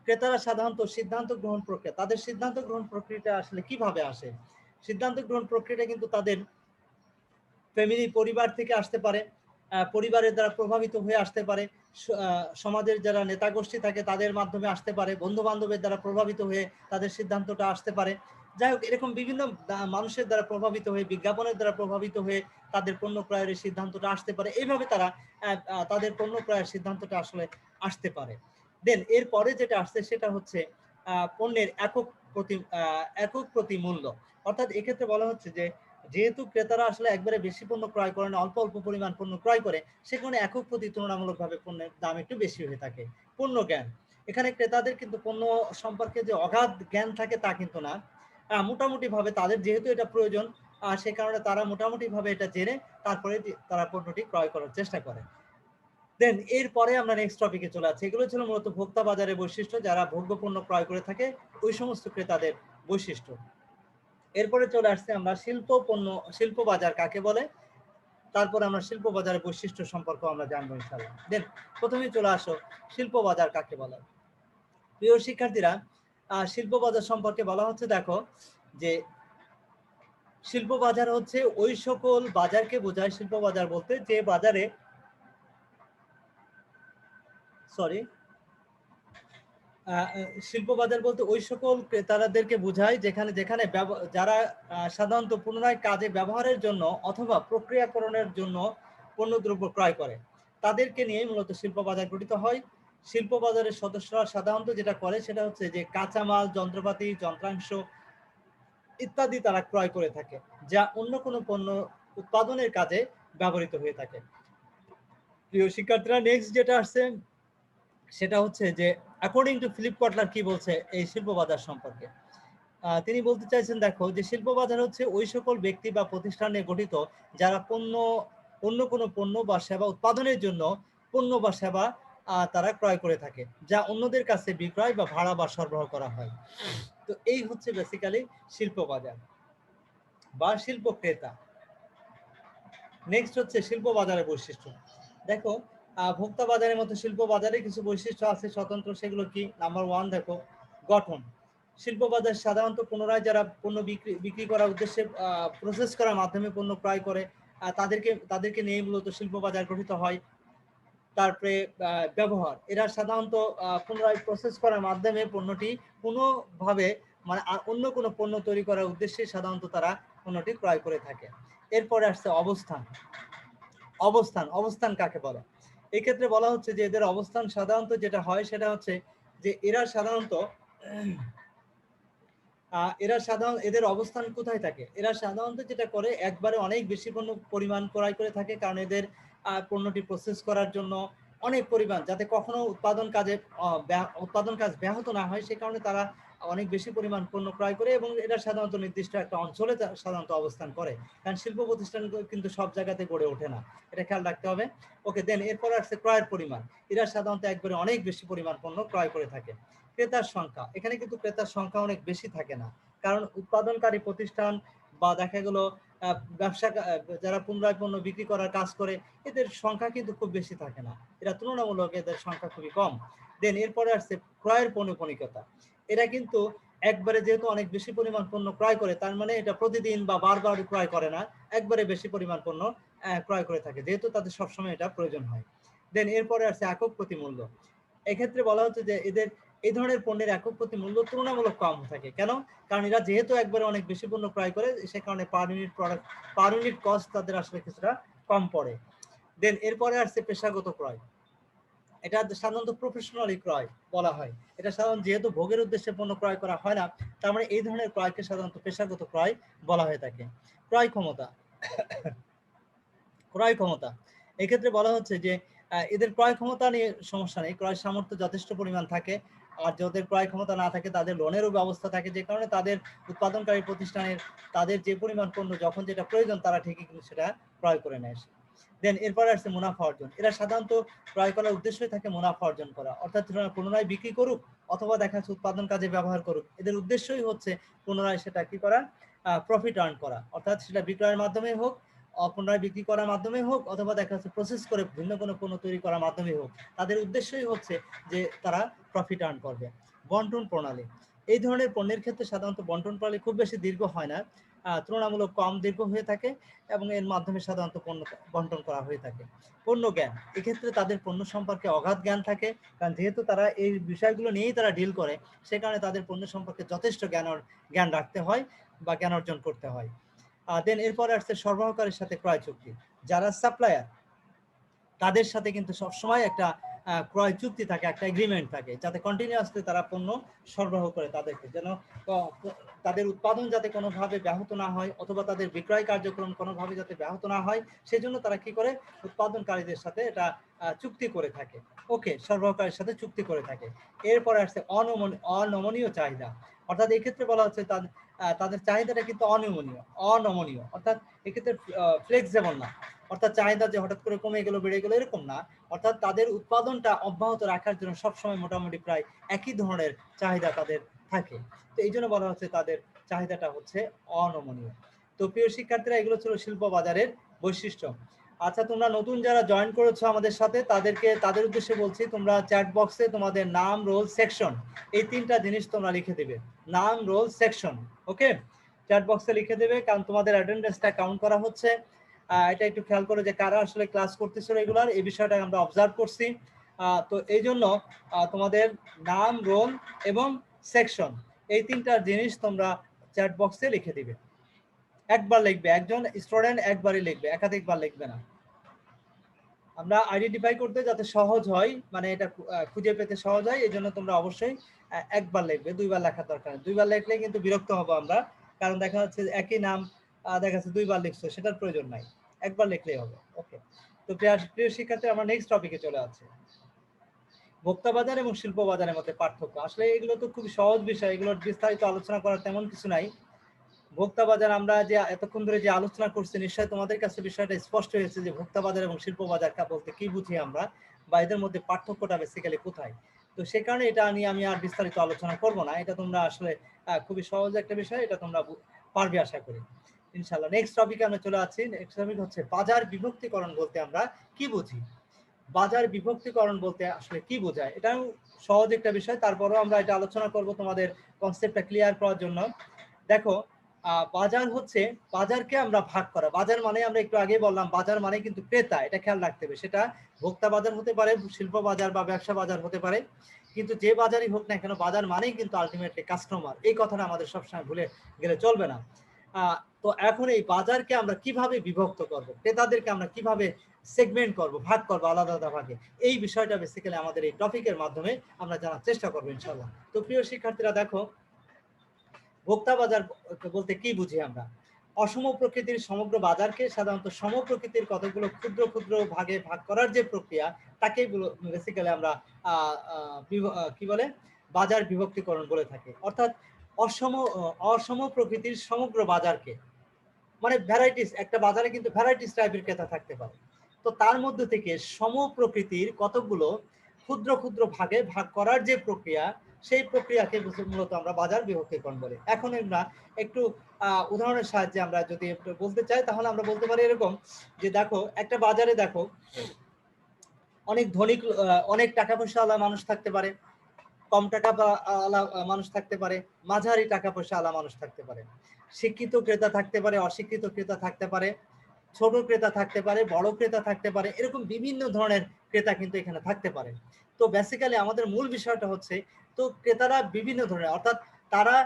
ক্রেতারা সাধারণত সিদ্ধান্ত গ্রহণ প্রক্রিয়া, তাদের সিদ্ধান্ত গ্রহণ প্রক্রিয়াটা আসলে কিভাবে আসে? সিদ্ধান্ত গ্রহণ প্রক্রিয়াটা কিন্তু তাদের ফ্যামিলি, পরিবার থেকে আসতে পারে, পরিবারের দ্বারা প্রভাবিত হয়ে আসতে পারে, সমাজের যারা নেতা গোষ্ঠী থাকে তাদের মাধ্যমে আসতে পারে, বন্ধু বান্ধবের দ্বারা প্রভাবিত হয়ে তাদের সিদ্ধান্তটা আসতে পারে। যাই হোক, এরকম বিভিন্ন মানুষের দ্বারা প্রভাবিত হয়ে, বিজ্ঞাপনের দ্বারা প্রভাবিত হয়ে তাদের পণ্য ক্রয়ের সিদ্ধান্তটা আসতে পারে। এইভাবে তারা তাদের পণ্য ক্রয়ের সিদ্ধান্তটা আসলে আসতে পারে। দেন এরপরে যেটা আসছে সেটা হচ্ছে পণ্যের একক প্রতি মূল্য। অর্থাৎ এক্ষেত্রে বলা হচ্ছে যে যেহেতু ক্রেতারা আসলে একবারে বেশি পণ্য ক্রয় করে না, অল্প অল্প পরিমাণ পণ্য ক্রয় করে, সেখানে একক প্রতি তুলনামূলকভাবে পণ্যের দাম একটু বেশি হয়ে থাকে। পণ্য জ্ঞান, এখানে ক্রেতাদের কিন্তু পণ্য সম্পর্কে যে অগাধ জ্ঞান থাকে তা কিন্তু না। মোটামুটি ভাবে তাদের যেহেতু এটা প্রয়োজন, সে কারণে তারা মোটামুটি ভাবে এটা জেনে তারপরে তারা পণ্যটি ক্রয় করার চেষ্টা করে। দেন এরপরে আমরা নেক্সট টপিকে চলে আসছি। এগুলো ছিল মূলত ভোক্তা বাজারের বৈশিষ্ট্য, যারা ভোগ্য পণ্য ক্রয় করে থাকে ওই সমস্ত ক্রেতাদের বৈশিষ্ট্য। এরপরে চলে আসছে আমরা শিল্প বাজার কাকে বলে, তারপর আমরা শিল্প বাজারের বৈশিষ্ট্য সম্পর্কে আমরা জানবো ইনশাআল্লাহ। দেন প্রথমেই চলে আসো শিল্প বাজার কাকে বলে। প্রিয় শিক্ষার্থীরা, শিল্প বাজার সম্পর্কে বলা হচ্ছে, দেখো যে শিল্প বাজার হচ্ছে ওই সকল বাজারকে বোঝায়, শিল্প বাজার বলতে যে বাজারে শিল্প বাজার বলতে ওই সকল ক্রেতাদেরকে বোঝায় যেখানে যারা সাধারণত পুনরায় কাজে ব্যবহারের জন্য অথবা প্রক্রিয়াকরণের জন্য পণ্যদ্রব্য ক্রয় করে, তাদেরকে নিয়ে মূলত শিল্প বাজার গঠিত হয়। শিল্প বাজারের সদস্যরা সাধারণত যেটা করে সেটা হচ্ছে যে কাঁচামাল, যন্ত্রপাতি, যন্ত্রাংশ ইত্যাদি তারা ক্রয় করে থাকে, যা অন্য কোনো পণ্য উৎপাদনের কাজে ব্যবহৃত হয়ে থাকে। প্রিয় শিক্ষার্থীরা, নেক্সট যেটা আসছে সেটা হচ্ছে যে অ্যাকর্ডিং টু ফিলিপ কটলার কি বলছে এই শিল্প বাজার সম্পর্কে। তিনি বলতে চাইছেন, দেখো যে শিল্প বাজার হচ্ছে ওই সকল ব্যক্তি বা প্রতিষ্ঠানে গঠিত যারা অন্য কোনো পণ্য বা সেবা উৎপাদনের জন্য পণ্য বা সেবা তারা ক্রয় করে থাকে, যা অন্যদের কাছে বিক্রয় বা ভাড়া বা সরবরাহ করা হয়। তো এই হচ্ছে বেসিক্যালি শিল্প বাজার বা শিল্প ক্রেতা। নেক্সট হচ্ছে শিল্প বাজারের বৈশিষ্ট্য। দেখো ভোক্তা বাজারের মতো শিল্প বাজারে কিছু বৈশিষ্ট্য আছে স্বতন্ত্র, সেগুলো কি? নাম্বার 1, দেখো গঠন। শিল্প বাজার সাধারণত পুনরায় যারা পণ্য বিক্রি করার উদ্দেশ্যে প্রসেস করার মাধ্যমে পণ্য ক্রয় করে তাদেরকে নিয়ে মূলত শিল্প বাজার গঠিত হয়। তারপরে ব্যবহার, এরা সাধারণত পুনরায় প্রসেস করার মাধ্যমে পণ্যটি কোনোভাবে মানে অন্য কোনো পণ্য তৈরি করার উদ্দেশ্যে সাধারণত তারা পণ্যটি ক্রয় করে থাকে। এরপরে আসছে অবস্থান কাকে বলে। এক্ষেত্রে বলা হচ্ছে যে এদের অবস্থান সাধারণত যেটা হয় সেটা হচ্ছে যে এদের অবস্থান কোথায় থাকে। এরা সাধারণত যেটা করে একবারে অনেক বেশি পরিমাণ ক্রয় করে থাকে, কারণ এদের পণ্যটি প্রসেস করার জন্য অনেক পরিমাণ, যাতে কখনো উৎপাদন কাজ ব্যাহত না হয়, সে কারণে তারা অনেক বেশি পরিমাণ পণ্য ক্রয় করে এবং এরা সাধারণত নির্দিষ্ট একটা অঞ্চলে সাধারণত অবস্থান করে, কারণ শিল্প প্রতিষ্ঠান কিন্তু সব জায়গাতে গড়ে ওঠে না, এটা খেয়াল রাখতে হবে। ওকে, দেন এরপর আসছে ক্রয়ের পরিমাণ। এরা সাধারণত একবারে অনেক বেশি পরিমাণ পণ্য ক্রয় করে থাকে। ক্রেতার সংখ্যা, এখানে কিন্তু ক্রেতার সংখ্যা অনেক বেশি থাকে না, কারণ উৎপাদনকারী প্রতিষ্ঠান বা দেখা গেল যারা পুনরায় পণ্য বিক্রি করার কাজ করে এদের সংখ্যা কিন্তু খুব বেশি থাকে না, এরা তুলনামূলক এদের সংখ্যা খুবই কম। দেন এরপরে আসছে ক্রয়ের পৌনঃপুনিকতা। এরা কিন্তু একবারে যেহেতু অনেক বেশি পরিমাণ পণ্য ক্রয় করে, তার মানে এটা প্রতিদিন বা বারবার ক্রয় করে না, একবারে বেশি পরিমাণ পণ্য ক্রয় করে থাকে, যেহেতু তাদের সবসময় এটা প্রয়োজন হয়। দেন এরপরে আসছে একক প্রতি মূল্য। এক্ষেত্রে বলা হচ্ছে যে এদের এই ধরনের পণ্যের একক প্রতি মূল্য তুলনামূলক কম থাকে। কেন? কারণ এরা যেহেতু একবারে অনেক বেশি পণ্য ক্রয় করে, সে কারণে পার ইউনিট কস্ট তাদের আসলে কিছুটা কম পড়ে। দেন এরপরে আসছে পেশাগত ক্রয়। এটা সাধারণত প্রফেশনালি ক্রয় বলা হয়। এটা সাধারণত যেহেতু ভোগের উদ্দেশ্যে পণ্য ক্রয় করা হয় না, তার মানে এই ধরনের ক্রয়কে সাধারণত পেশাগত ক্রয় বলা হয়ে থাকে। ক্রয় ক্ষমতা, এক্ষেত্রে বলা হচ্ছে যে এদের ক্রয় ক্ষমতা নিয়ে সমস্যা নেই, ক্রয় সামর্থ্য যথেষ্ট পরিমাণ থাকে। আর যাদের ক্রয় ক্ষমতা না থাকে তাদের লোনেরও ব্যবস্থা থাকে, যে কারণে তাদের উৎপাদনকারী প্রতিষ্ঠানের তাদের যে পরিমাণ পণ্য যখন যেটা প্রয়োজন তারা ঠিকই কিন্তু সেটা ক্রয় করে নেয়। দেন এরপরে আসছে মুনাফা অর্জন। এরা সাধারণত ক্রয় করার উদ্দেশ্যই থাকে মুনাফা অর্জন করা, অর্থাৎ পুনরায় বিক্রি করুক অথবা দেখা যাচ্ছে উৎপাদন কাজে ব্যবহার করুক, এদের উদ্দেশ্যই হচ্ছে পুনরায় সেটা কি করা, প্রফিট আর্ন করা, অর্থাৎ সেটা বিক্রয়ের মাধ্যমে হোক, পুনরায় বিক্রি করার মাধ্যমে হোক, অথবা দেখা যাচ্ছে প্রসেস করে ভিন্ন কোনো পণ্য তৈরি করার মাধ্যমে হোক, তাদের উদ্দেশ্যই হচ্ছে যে তারা প্রফিট আর্ন করবে। বন্টন প্রণালী, এই ধরনের পণ্যের ক্ষেত্রে সাধারণত বন্টন প্রণালী খুব বেশি দীর্ঘ হয় না, তুলনামূলক কম দীর্ঘ হয়ে থাকে এবং এর মাধ্যমে সাধারণত পণ্য বন্টন করা হয়ে থাকে। পণ্য জ্ঞান, এক্ষেত্রে তাদের পণ্য সম্পর্কে অগাধ জ্ঞান থাকে, কারণ যেহেতু তারা এই বিষয়গুলো নিয়েই তারা ডিল করে, সে কারণে তাদের পণ্য সম্পর্কে যথেষ্ট জ্ঞান রাখতে হয় বা জ্ঞান অর্জন করতে হয়। দেন এরপরে আসছে সরবরাহকারীর সাথে ক্রয় চুক্তি। যারা সাপ্লায়ার তাদের সাথে কিন্তু সবসময় একটা ক্রয় চুক্তি থাকে, একটা এগ্রিমেন্ট থাকে, যাতে কন্টিনিউয়াসলি তারা পণ্য সরবরাহ করে তাদেরকে, যেন তাদের উৎপাদন যাতে কোনোভাবে ব্যাহত না হয় অথবা তাদের বিক্রয় কার্যক্রম কোনোভাবে যাতে ব্যাহত না হয়, সেজন্য তারা কি করে, উৎপাদনকারীদের সাথে এটা চুক্তি করে থাকে। ওকে, সরবরাহকারীর সাথে চুক্তি করে থাকে। এরপরে আসছে অনমনীয় চাহিদা, অর্থাৎ এই ক্ষেত্রে বলা হচ্ছে তাদের চাহিদাটা কিন্তু অনমনীয়, অর্থাৎ এক্ষেত্রে ফ্লেক্সিবল না, অর্থাৎ চাহিদা যে হঠাৎ করে কমে গেল বেড়ে গেল এরকম না, অর্থাৎ তাদের উৎপাদনটা অব্যাহত রাখার জন্য সবসময় মোটামুটি প্রায় একই ধরনের চাহিদা তাদের থাকে। তো এই জন্য বলা হচ্ছে তাদের চাহিদাটা হচ্ছে অনমনীয়। তো প্রিয় শিক্ষার্থীরা, এগুলো ছিল শিল্প বাজারের বৈশিষ্ট্য। আচ্ছা, তোমরা নতুন যারা জয়েন করেছো আমাদের সাথে তাদের উদ্দেশ্যে বলছি, তোমরা চ্যাট বক্সে তোমাদের নাম, রোল, সেকশন এই 3টা জিনিস তোমরা লিখে দেবে। নাম, রোল, সেকশন, ওকে, চ্যাট বক্সে লিখে দেবে, কারণ তোমাদের অ্যাটেন্ডেন্সটা কাউন্ট করা হচ্ছে। এটা একটু খেয়াল করো যে কারা আসলে ক্লাস করতেছো রেগুলার, এই বিষয়টা আমরা অবজার্ভ করছি। তো এই জন্য তোমাদের নাম, রোল এবং সেকশন এই 3টা জিনিস তোমরা চ্যাট বক্সে লিখে দিবে। একবার লিখবে, একজন স্টুডেন্ট একবারই লিখবে, একাধিকবার লিখবে না। আমরা আইডেন্টিফাই করতে যাতে সহজ হয়, মানে এটা খুঁজে পেতে সহজ হয়, এই জন্য তোমরা অবশ্যই একবার লিখবে, 2বার লেখার দরকার নেই। 2বার লিখলে কিন্তু বিরক্ত হবো আমরা, কারণ দেখা যাচ্ছে একই নাম দেখা যাচ্ছে 2বার লিখছো, সেটার প্রয়োজন নাই, একবার লিখলেই হবে। ওকে, তো প্রিয় শিক্ষার্থী, আমরা নেক্সট টপিকে চলে যাচ্ছি। ভোক্তা বাজার এবং শিল্প বাজারের মধ্যে পার্থক্য। আসলে এগুলো তো খুব সহজ বিষয়, এগুলোর বিস্তারিত আলোচনা করার তেমন কিছু নাই। ভোক্তা বাজার আমরা যে এতক্ষণ ধরে যে আলোচনা করছি, নিশ্চয়ই তোমাদের কাছে বিষয়টা স্পষ্ট হয়েছে যে ভোক্তা বাজার এবং শিল্প বাজার বলতে কি বুঝি আমরা, বা এদের মধ্যে পার্থক্যটা বেসিক্যালি কোথায়। তো সে কারণে এটা নিয়ে আমি আর বিস্তারিত আলোচনা করব না, এটা তোমরা আসলে খুবই সহজ একটা বিষয়, এটা তোমরা পারবে আশা করি ইনশাআল্লাহ। নেক্সট টপিকে আমরা চলে আসছি। নেক্সট টপিক হচ্ছে বাজার বিভক্তিকরণ বলতে আমরা কি বুঝি। বাজার বিভক্তিকরণ বলতে আসলে কি বোঝায়, এটাও সহজ একটা বিষয়, তারপরেও আমরা এটা আলোচনা করব তোমাদের কনসেপ্টটা ক্লিয়ার করার জন্য। দেখো, বাজার হচ্ছে, বাজারকে আমরা ভাগ করা। বাজার মানে আমরা একটু আগে বললাম, বাজার মানে কিন্তু ক্রেতা, এটা খেয়াল রাখতে হবে। সেটা ভোক্তা বাজার হতে পারে, শিল্প বাজার বা ব্যবসা বাজার হতে পারে, কিন্তু যে বাজারই হোক না কেন, বাজার মানেই কিন্তু আলটিমেটলি কাস্টমার। এই কথাটা আমাদের সবসময় ভুলে গেলে চলবে না। তো এখন এই বাজারকে আমরা কিভাবে বিভক্ত করব, ক্রেতাদেরকে আমরা কিভাবে সেগমেন্ট করব, ভাগ করব আলাদা আলাদা ভাগে, এই বিষয়টা বেসিক্যালি আমাদের এই টপিকের মাধ্যমে আমরা জানার চেষ্টা করবো ইনশাআল্লাহ। তো প্রিয় শিক্ষার্থীরা, দেখো, ভোক্তা বাজার বলতে কি বুঝি আমরা। অসম প্রকৃতির সমগ্র বাজারকে সাধারণত সম প্রকৃতির কতগুলো ক্ষুদ্র ক্ষুদ্র ভাগে ভাগ করার যে প্রক্রিয়া, তাকে বেসিক্যালি আমরা কি বলে, বাজার বিভক্তিকরণ বলে থাকি। অর্থাৎ অসম প্রকৃতির সমগ্র বাজারকে, মানে ভ্যারাইটিস, একটা বাজারে কিন্তু ভ্যারাইটিস টাইপের ক্রেতা থাকতে পারে, তো তার মধ্যে থেকে সম প্রকৃতির কতগুলো ক্ষুদ্র ক্ষুদ্র ভাগে ভাগ করার যে প্রক্রিয়া, সেই প্রক্রিয়াকে মূলত আমরা বাজার বিভক্তিকরণ বলি। এখন আমরা একটু উদাহরণের সাহায্যে আমরা যদি বলতে চাই, তাহলে আমরা বলতে পারি এরকম যে, দেখো, একটা বাজারে দেখো অনেক ধনী, অনেক টাকা পয়সা আলা মানুষ থাকতে পারে, কম টাকা আলা মানুষ থাকতে পারে, মাঝারি টাকা পয়সা আলা মানুষ থাকতে পারে, শিক্ষিত ক্রেতা থাকতে পারে, অশিক্ষিত ক্রেতা থাকতে পারে, ছোট ক্রেতা থাকতে পারে, বড় ক্রেতা থাকতে পারে, এরকম বিভিন্ন ধরনের ক্রেতা কিন্তু এখানে থাকতে পারে। তো বেসিক্যালি আমাদের মূল বিষয়টা হচ্ছে, তো ক্রেতারা বিভিন্ন ধরনের, অর্থাৎ তারা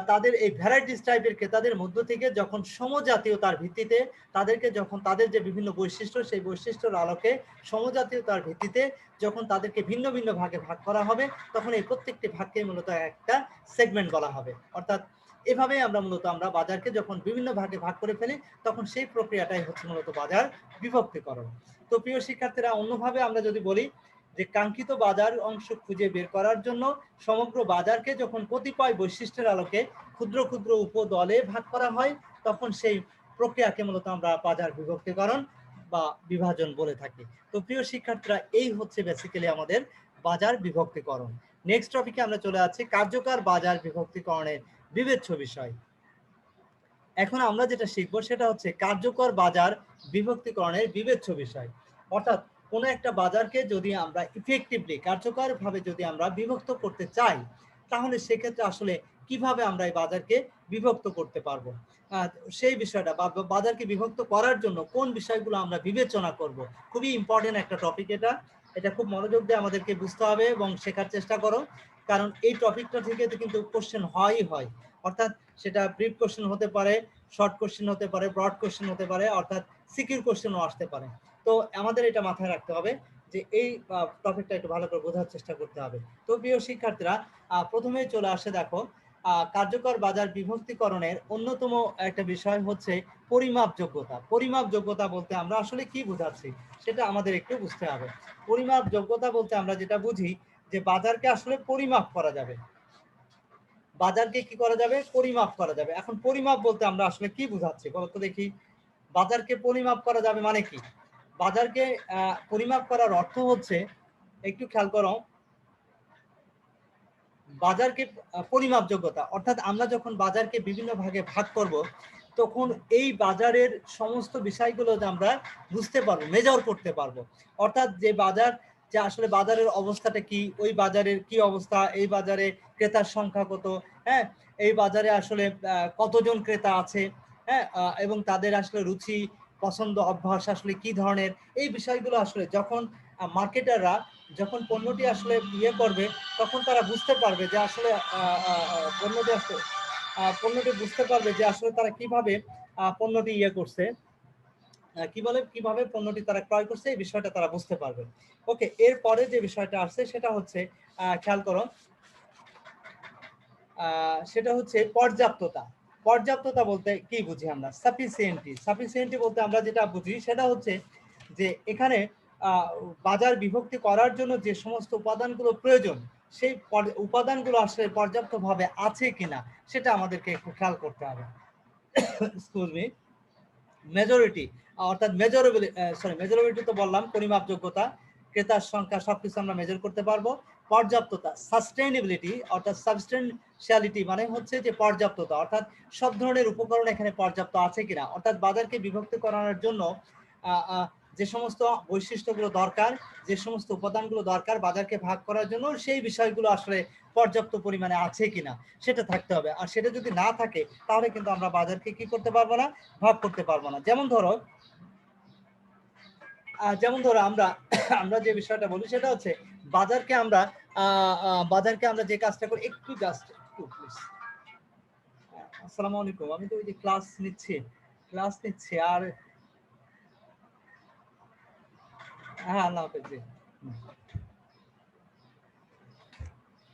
তাদের এই ভ্যারাইটিস টাইপের ক্রেতাদের মধ্য থেকে যখন সমজাতীয়তার ভিত্তিতে তাদেরকে, যখন তাদের যে বিভিন্ন বৈশিষ্ট্য, সেই বৈশিষ্ট্যের আলোকে সমজাতীয়তার ভিত্তিতে যখন তাদেরকে ভিন্ন ভিন্ন ভাগে ভাগ করা হবে, তখন এই প্রত্যেকটি ভাগকে মূলত একটা সেগমেন্ট বলা হবে। অর্থাৎ এভাবেই আমরা মূলত আমরা বাজারকে যখন বিভিন্ন ভাগে ভাগ করে ফেলি, তখন সেই প্রক্রিয়াটাই হচ্ছে মূলত বাজার বিভক্তিকরণ। তো প্রিয় শিক্ষার্থীরা, অন্যভাবে আমরা যদি বলি যে কাঙ্ক্ষিত বাজার অংশ খুঁজে বের করার জন্য সমগ্র বাজারকে যখন কতিপয় বৈশিষ্ট্যের আলোকে ক্ষুদ্র ক্ষুদ্র উপদলে ভাগ করা হয়, তখন সেই প্রক্রিয়াকে মূলত আমরা বাজার বিভক্তিকরণ বা বিভাজন বলে থাকি। তো প্রিয় শিক্ষার্থীরা, এই হচ্ছে বেসিক্যালি আমাদের বাজার বিভক্তিকরণ। নেক্সট টপিকে আমরা চলে যাচ্ছি কার্যকর বাজার বিভক্তিকরণের বিবেচ্য বিষয়। এখন আমরা যেটা শিখবো সেটা হচ্ছে কার্যকর বাজার বিভক্তিকরণের বিবেচ্য বিষয়। অর্থাৎ কোনো একটা বাজারকে যদি আমরা ইফেক্টিভলি, কার্যকরভাবে যদি আমরা বিভক্ত করতে চাই, তাহলে সেক্ষেত্রে আসলে কিভাবে আমরা এই বাজারকে বিভক্ত করতে পারবো, সেই বিষয়টা, বা বাজারকে বিভক্ত করার জন্য কোন বিষয়গুলো আমরা বিবেচনা করব। খুবই ইম্পর্টেন্ট একটা টপিক, এটা খুব মনোযোগ দিয়ে আমাদেরকে বুঝতে হবে এবং শেখার চেষ্টা করো, কারণ এই টপিকটা থেকে কিন্তু কোশ্চেন হয়ই হয়। অর্থাৎ সেটা ব্রিফ কোশ্চেন হতে পারে, শর্ট কোশ্চেন হতে পারে, ব্রড কোশ্চেন হতে পারে, অর্থাৎ সিকিউর কোশ্চেনও আসতে পারে। তো আমাদের এটা মাথায় রাখতে হবে যে এই টপিকটা একটু ভালো করে বোঝার চেষ্টা করতে হবে। তো প্রিয় শিক্ষার্থীরা, প্রথমেই চলে আসে, দেখো, কার্যকর বাজার বিভক্তিকরণের অন্যতম একটা বিষয় হচ্ছে পরিমাপযোগ্যতা। পরিমাপযোগ্যতা বলতে আমরা আসলে কি বোঝাচ্ছি সেটা আমাদের একটু বুঝতে হবে। পরিমাপযোগ্যতা বলতে আমরা যেটা বুঝি যে বাজারকে আসলে পরিমাপ করা যাবে, বাজারকে কি করা যাবে, পরিমাপ করা যাবে। এখন পরিমাপ বলতে আমরা আসলে কি বুঝাচ্ছি বলতো দেখি। বাজারকে পরিমাপ করা যাবে মানে কি? বাজারকে পরিমাপ করার অর্থ হচ্ছে, একটু খেয়াল করো, বাজারকে পরিমাপযোগ্যতা, অর্থাৎ আমরা যখন বাজারকে বিভিন্ন ভাগে ভাগ করব তখন এই বাজারের সমস্ত বিষয়গুলো আমরা বুঝতে পারবো, মেজার করতে পারবো। অর্থাৎ যে বাজার, যে আসলে বাজারের অবস্থাটা কি, ওই বাজারের কি অবস্থা, এই বাজারে ক্রেতার সংখ্যা কত, হ্যাঁ, এই বাজারে আসলে কতজন ক্রেতা আছে, হ্যাঁ, এবং তাদের আসলে রুচি পছন্দ অভ্যাস আসলে কি ধরনের, এই বিষয়গুলো আসলে যখন মার্কেটাররা যখন পণ্যটি আসলে ইয়ে করবে তখন তারা বুঝতে পারবে যে আসলে পণ্যটি বুঝতে পারবে যে আসলে তারা কিভাবে পণ্যটি ইয়ে করছে, কিভাবে পণ্যটি তারা ক্রয় করছে, এই বিষয়টা তারা বুঝতে পারবে। ওকে, এরপরে যে বিষয়টা আসছে সেটা হচ্ছে খেয়াল করো, সেটা হচ্ছে পর্যাপ্ততা। পর্যাপ্ততা বলতে কি বুঝি আমরা? সাফিসিয়েন্টি বলতে আমরা যেটা বুঝি সেটা হচ্ছে যে এখানে বাজার বিভক্তি করার জন্য যে সমস্ত উপাদানগুলো প্রয়োজন, সেই উপাদানগুলো আসলে পর্যাপ্তভাবে আছে কিনা সেটা আমাদেরকে একটু খেয়াল করতে হবে। Excuse me. মেজরিটি অর্থাৎ মেজরিটি তো বললাম, পরিমাপযোগ্যতা, ক্রেতার সংখ্যা, সবকিছু আমরা মেজার করতে পারবো। পর্যাপ্ততা, সাস্টেইনেবিলিটি অর্থাৎ সাবস্টেনশিয়ালিটি মানে হচ্ছে যে পর্যাপ্ততা, অর্থাৎ সব ধরনের উপকরণ এখানে পর্যাপ্ত আছে কিনা, অর্থাৎ বাজারকে বিভক্ত করানোর জন্য যে সমস্ত বৈশিষ্ট্যগুলো দরকার, যে সমস্ত উপাদানগুলো দরকার বাজারকে ভাগ করার জন্য, সেই বিষয়গুলো আসলে পর্যাপ্ত পরিমাণে আছে কিনা সেটা থাকতে হবে। আর সেটা যদি না থাকে তাহলে কিন্তু আমরা বাজারকে কি করতে পারবো না, ভাগ করতে পারবো না। যেমন ধরো আমরা যে বিষয়টা বলি সেটা হচ্ছে বাজারকে আমরা যে কাজটা করি, একটু জাস্ট একটু প্লিজ। আসসালামু আলাইকুম, আমি তো ওই যে ক্লাস নিচ্ছি আর হ্যাঁ, আল্লাহ হাফেজ।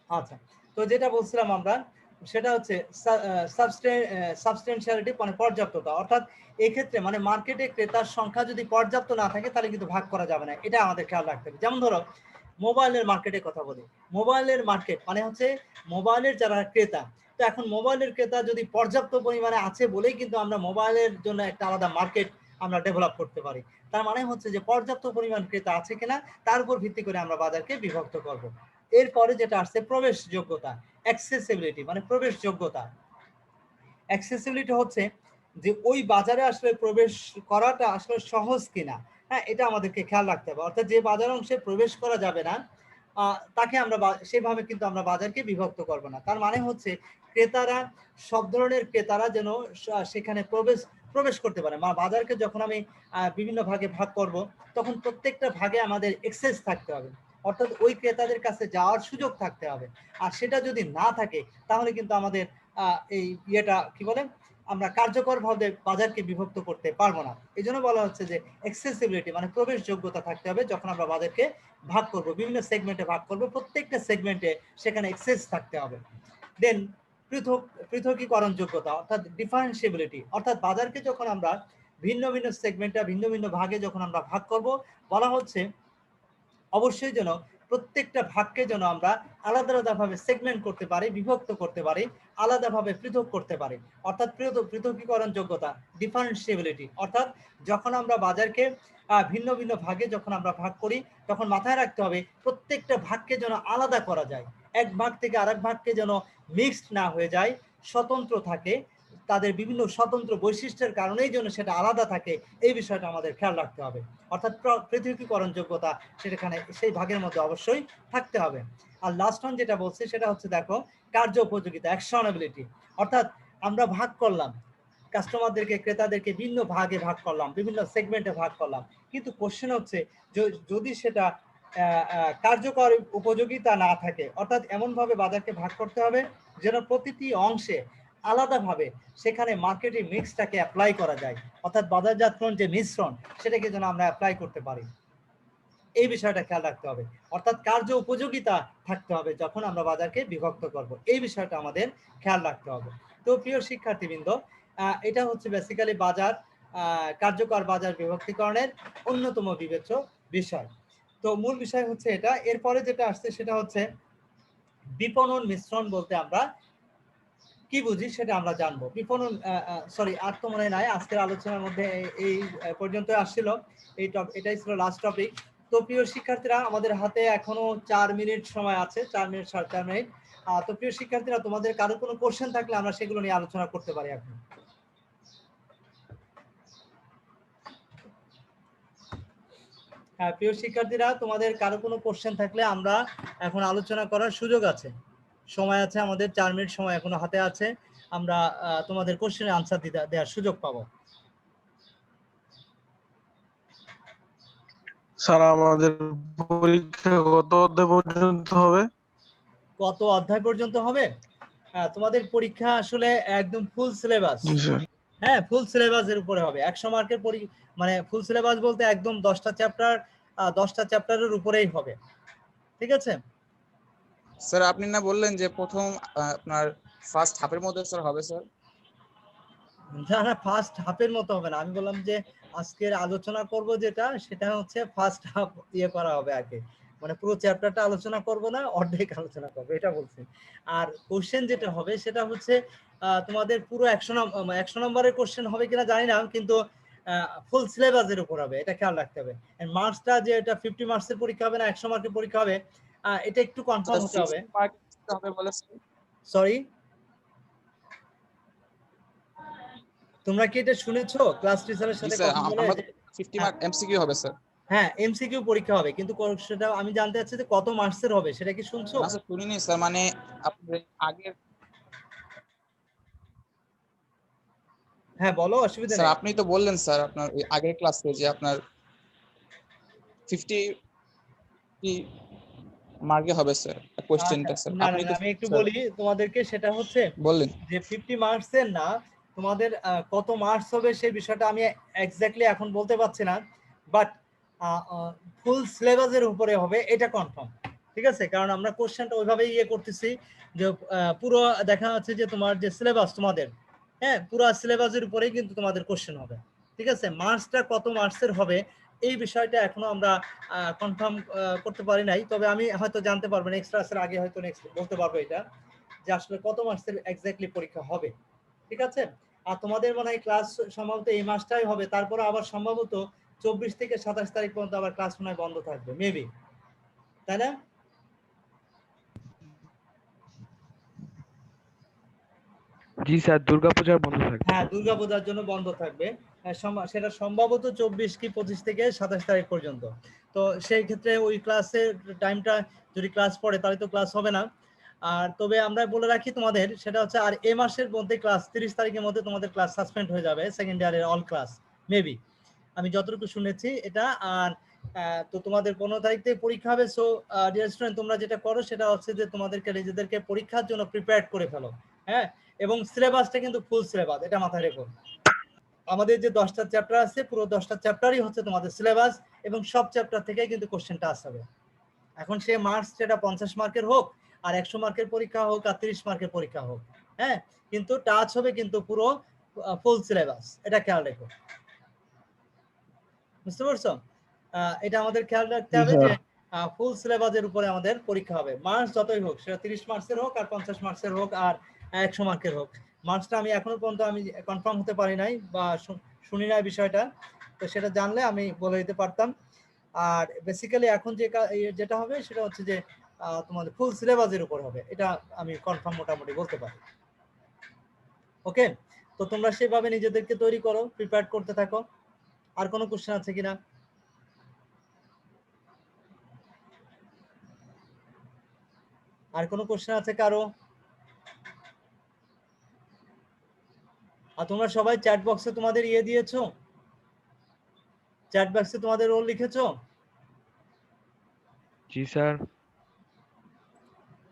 আচ্ছা, তো যেটা বলছিলাম আমরা সেটা হচ্ছে সাবস্টেনশিয়ালিটি মানে পর্যাপ্ততা, অর্থাৎ এই ক্ষেত্রে মানে মার্কেটে ক্রেতার সংখ্যা যদি পর্যাপ্ত না থাকে তাহলে কিন্তু ভাগ করা যাবে না, এটা আমাদের খেয়াল রাখতে হবে। যেমন ধরো মোবাইলের মার্কেটের কথা বলি, মোবাইলের মার্কেট মানে হচ্ছে মোবাইলের যারা ক্রেতা, তো এখন মোবাইলের ক্রেতা যদি পর্যাপ্ত পরিমাণে আছে বলেই কিন্তু আমরা মোবাইলের জন্য একটা আলাদা মার্কেট আমরা ডেভেলপ করতে পারি। তার মানে হচ্ছে যে পর্যাপ্ত পরিমাণ ক্রেতা আছে কিনা তার উপর ভিত্তি করে আমরা বাজারকে বিভক্ত করব। এরপরে যেটা আসছে প্রবেশযোগ্যতা, অ্যাক্সেসিবিলিটি মানে প্রবেশযোগ্যতা। অ্যাক্সেসিবিলিটি হচ্ছে যে ওই বাজারে আসলে প্রবেশ করাটা আসলে সহজ কিনা, হ্যাঁ, এটা আমাদেরকে খেয়াল রাখতে হবে। অর্থাৎ যে বাজার অংশে প্রবেশ করা যাবে না তাকে আমরা সেভাবে কিন্তু আমরা বাজারকে বিভক্ত করব না। তার মানে হচ্ছে ক্রেতারা, সব ধরনের ক্রেতারা যেন সেখানে প্রবেশ করতে পারে। বাজারকে যখন আমি বিভিন্ন ভাগে ভাগ করব তখন প্রত্যেকটা ভাগে আমাদের অ্যাক্সেস থাকতে হবে, অর্থাৎ ওই ক্রেতাদের কাছে যাওয়ার সুযোগ থাকতে হবে। আর সেটা যদি না থাকে তাহলে কিন্তু আমাদের এই ইয়েটা কি বলে, আমরা কার্যকরভাবে বাজারকে বিভক্ত করতে পারবো না। এই জন্য বলা হচ্ছে যে অ্যাক্সেসিবিলিটি মানে প্রবেশযোগ্যতা থাকতে হবে যখন আমরা বাজারকে ভাগ করব, বিভিন্ন সেগমেন্টে ভাগ করব, প্রত্যেকটা সেগমেন্টে সেখানে অ্যাক্সেস থাকতে হবে। দেন পৃথকীকরণ যোগ্যতা অর্থাৎ ডিফারেন্সিবিলিটি, অর্থাৎ বাজারকে যখন আমরা ভিন্ন ভিন্ন সেগমেন্টে ভিন্ন ভিন্ন ভাগে যখন আমরা ভাগ করব, বলা হচ্ছে অবশ্যই যেন প্রত্যেকটা ভাগকে যেন আমরা আলাদা আলাদাভাবে সেগমেন্ট করতে পারি, বিভক্ত করতে পারি, আলাদাভাবে পৃথক করতে পারি। অর্থাৎ পৃথকীকরণ যোগ্যতা, ডিফারেন্সিবিলিটি, অর্থাৎ যখন আমরা বাজারকে ভিন্ন ভিন্ন ভাগে যখন আমরা ভাগ করি তখন মাথায় রাখতে হবে প্রত্যেকটা ভাগকে যেন আলাদা করা যায়, এক ভাগ থেকে আরেক ভাগকে যেন মিক্সড না হয়ে যায়, স্বতন্ত্র থাকে, তাদের বিভিন্ন স্বতন্ত্র বৈশিষ্ট্যের কারণেই যেন সেটা আলাদা থাকে, এই বিষয়টা আমাদের খেয়াল রাখতে হবে। অর্থাৎ পৃথকীকরণ যোগ্যতা সেখানে সেই ভাগের মধ্যে অবশ্যই থাকতে হবে। আর লাস্ট ওয়ান যেটা বলছি সেটা হচ্ছে দেখো কার্য উপযোগিতা, অ্যাকশনেবিলিটি, অর্থাৎ আমরা ভাগ করলাম কাস্টমারদেরকে, ক্রেতাদেরকে বিভিন্ন ভাগে ভাগ করলাম, বিভিন্ন সেগমেন্টে ভাগ করলাম, কিন্তু কোশ্চেন হচ্ছে যদি সেটা কার্যকর উপযোগিতা না থাকে, অর্থাৎ এমনভাবে বাজারকে ভাগ করতে হবে যেন প্রতিটি অংশে আলাদাভাবে সেখানে মার্কেটিং মিক্সটাকে অ্যাপ্লাই করা যায়, অর্থাৎ বাজারজাতকরণ যে মিশ্রণ সেটাকে যেন আমরা অ্যাপ্লাই করতে পারি, এই বিষয়টা খেয়াল রাখতে হবে। অর্থাৎ কার্য উপযোগিতা থাকতে হবে যখন আমরা বাজারকে বিভক্ত করব, এই বিষয়টা আমাদের খেয়াল রাখতে হবে। তো প্রিয় শিক্ষার্থীবৃন্দ, এটা হচ্ছে বেসিক্যালি বাজার কার্যকর বাজার বিভক্তিকরণের অন্যতম বিবেচ্য বিষয়। তো মূল বিষয় হচ্ছে এটা। এরপরে যেটা আসছে সেটা হচ্ছে বিপণন মিশ্রণ বলতে আমরা কি বুঝি সেটা আমরা জানবো। বিপণন সরি আর তো মনে নাই আজকের আলোচনার মধ্যে এই পর্যন্ত আসছিল। এটাই ছিল লাস্ট টপিক। তো প্রিয় শিক্ষার্থীরা আমাদের হাতে এখনো 4 মিনিট সময় আছে, 4 মিনিট 4.5 মিনিট। তো প্রিয় শিক্ষার্থীরা তোমাদের কারো কোনো কোশ্চেন থাকলে আমরা সেগুলো নিয়ে আলোচনা করতে পারি এখন। হ্যাঁ প্রিয় শিক্ষার্থীরা তোমাদের কারো কোনো কোশ্চেন থাকলে আমরা এখন আলোচনা করার সুযোগ আছে, সময় আছে, আমাদের 4 মিনিট সময় এখনো হাতে আছে। আমরা তোমাদের কোশ্চেনের আনসার দেওয়ার সুযোগ পাবো। স্যার আমাদের পরীক্ষা কত অধ্যায় পর্যন্ত হবে? কত অধ্যায় পর্যন্ত হবে? তোমাদের পরীক্ষা আসলে একদম ফুল সিলেবাস। জি স্যার। হ্যাঁ ফুল সিলেবাসের উপরে হবে। 100 মার্কের মানে ফুল সিলেবাস বলতে একদম 10টা চ্যাপ্টারের উপরেই হবে। ঠিক আছে স্যার আপনি না বললেন যে প্রথম আপনার ফার্স্ট হাফের মধ্যে স্যার হবে স্যার? না ফার্স্ট হাফের মতো হবে না। আমি বললাম যে আজকের আলোচনা করব যেটা সেটা হচ্ছে ফার্স্ট হাফ ইয়ে করা হবে আগে, মানে পুরো চ্যাপ্টারটা আলোচনা করব না, অর্ধেক আলোচনা করব এটা বলছি। আর কোশ্চেন যেটা হবে সেটা হচ্ছে তোমাদের পুরো 100 নম্বরের কোশ্চেন হবে কিনা জানি না, কিন্তু ফুল সিলেবাসের উপর হবে, এটা খেয়াল রাখতে হবে। মার্কসটা যে এটা 50 মার্কসের পরীক্ষা হবে না 100 মার্কের পরীক্ষা হবে, এটা একটু কনফার্ম হতে হবে। হবে বলেছেন। সরি তোমরা কি এটা শুনেছো ক্লাস টিচারের সাথে কথা বলে? আমরা 50 মার্ক এমসিকিউ হবে স্যার। হ্যাঁ এমসিকিউ পরীক্ষা হবে, কিন্তু সেটা আমি জানতে চাচ্ছি যে কত মার্কসের হবে সেটা কি শুনছো? না স্যার শুনিনি স্যার, মানে আপনার আগের হ্যাঁ বলো, অসুবিধা স্যার নেই। আপনি তো বললেন স্যার আপনার ওই আগের ক্লাসে যে আপনার 50 মার্কে হবে স্যার কোশ্চেনটা স্যার। না আপনি তো আমি একটু বলি তোমাদেরকে, সেটা হচ্ছে বললেন যে 50 মার্কসের না, তোমাদের কত মার্কস হবে সেই বিষয়টা আমি এক্স্যাক্টলি এখন বলতে পারছি না, বাট ফুল সিলেবাসের উপরে হবে এটা কনফার্ম। ঠিক আছে, কারণ আমরা কোশ্চেনটা ওইভাবেই ইয়ে করতেছি যে পুরো দেখা যাচ্ছে যে তোমার যে সিলেবাস তোমাদের, হ্যাঁ পুরো সিলেবাসের উপরেই কিন্তু তোমাদের কোশ্চেন হবে। ঠিক আছে, মার্কসটা কত মার্কসের হবে এই বিষয়টা এখনো আমরা কনফার্ম করতে পারি নাই, তবে আমি হয়তো জানতে পারবো নেক্সট ক্লাসের আগে, হয়তো নেক্সট বলতে পারবো এটা যে আসলে কত মার্কসের এক্স্যাক্টলি পরীক্ষা হবে। ঠিক আছে, আর তোমাদের মনে হয় ক্লাস সম্ভবত এই মাসটাই হবে, তারপরে আবার সম্ভবত 24 থেকে 27 তারিখ পর্যন্ত আবার ক্লাস মনে হয় বন্ধ থাকবে মেবি, তাই না? জি স্যার, দুর্গাপূজার বন্ধ থাকবে। হ্যাঁ দুর্গাপূজার জন্য বন্ধ থাকবে, সেটা সম্ভবত 24 কি 25 থেকে 27 তারিখ পর্যন্ত। তো সেই ক্ষেত্রে ওই ক্লাসের টাইমটা যদি ক্লাস পড়ে তাহলে তো ক্লাস হবে না। আর তবে আমরা বলে রাখি তোমাদের সেটা হচ্ছে, আর এ মাসের মধ্যে ক্লাস 30 তারিখের মধ্যে তোমাদের ক্লাস সাসপেন্ড হয়ে যাবে, সেকেন্ড ইয়ারের অল ক্লাস মেবি, আমি যতটুকু শুনেছি এটা। আর তো তোমাদের 15 তারিখ থেকে পরীক্ষা হবে। সো ডিয়ার স্টুডেন্ট তোমরা যেটা করো সেটা হচ্ছে যে তোমাদেরকে নিজেদেরকে পরীক্ষার জন্য প্রিপেয়ার করে ফেলো। হ্যাঁ, এবং সিলেবাসটা কিন্তু ফুল সিলেবাস, এটা মাথায় রেখো। আমাদের যে 10টা চ্যাপ্টার আছে পুরো 10টা চ্যাপ্টারই হচ্ছে তোমাদের সিলেবাস, এবং সব চ্যাপ্টার থেকে কিন্তু কোশ্চেনটা আসবে। এখন সে মার্কস যেটা 50 মার্কের হোক, আর 100 মার্কের পরীক্ষা হোক, আর 30 মার্কের পরীক্ষা হোক, হ্যাঁ কিন্তু টাচ হবে কিন্তু পুরো ফুল সিলেবাস, এটা খেয়াল রেখো। বুঝতে পারছো? এটা আমাদের খেয়াল রাখতে হবে যে ফুল সিলেবাসের উপরে আমাদের পরীক্ষা হবে। মার্কস যতই হোক, সেটা 30 মার্কসের হোক, আর 50 মার্কসের হোক, আর 100 মার্কের হোক, মার্কসটা আমি এখনো পর্যন্ত আমি কনফার্ম হতে পারি নাই বা শুনি নাই বিষয়টা, তো সেটা জানলে আমি বলে দিতে পারতাম। আর বেসিক্যালি এখন যেটা হবে সেটা হচ্ছে যে তোমাদের ফুল সিলেবাসের উপর হবে, এটা আমি কনফার্ম মোটামুটি বলতে পারি। ওকে, তো তোমরা সেভাবে নিজেদেরকে তৈরি করো, প্রিপেয়ার করতে থাকো। আর কোনো কোশ্চেন আছে কিনা? আর কোনো কোশ্চেন আছে কারো? আর তোমরা সবাই চ্যাট বক্সে তোমাদের ইয়ে দিয়েছো, চ্যাট বক্সে তোমাদের রোল লিখেছো? জি স্যার।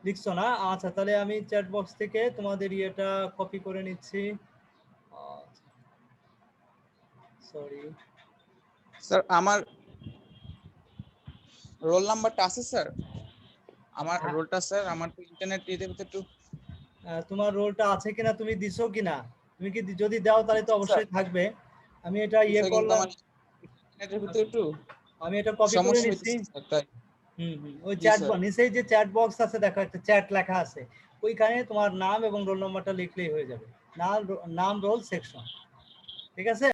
লিখছো না? আচ্ছা তাহলে আমি চ্যাট বক্স থেকে তোমাদের ইয়েটা কপি করে নিচ্ছি। সরি স্যার আমার রোল নাম্বারটা আছে স্যার, আমার রোলটা স্যার আমার তো ইন্টারনেট দিতে একটু। তোমার রোলটা আছে কিনা, তুমি দিছো কিনা? তুমি কি যদি দাও তাহলে তো অবশ্যই থাকবে। আমি এটা ইয়ে করলাম, ইন্টারনেটের ভিতরে একটু আমি এটা কপি করে সমস্যা নিচ্ছি। হইতেছে স্যার তাই। ওই জি, চ্যাট স্যার। বক্স নিচেই যে চ্যাট বক্স আছে দেখো একটা চ্যাট লেখা আছে, ওইখানে তোমার নাম এবং রোল নম্বরটা লিখলেই হয়ে যাবে। নাম রোল সেকশন, ঠিক আছে।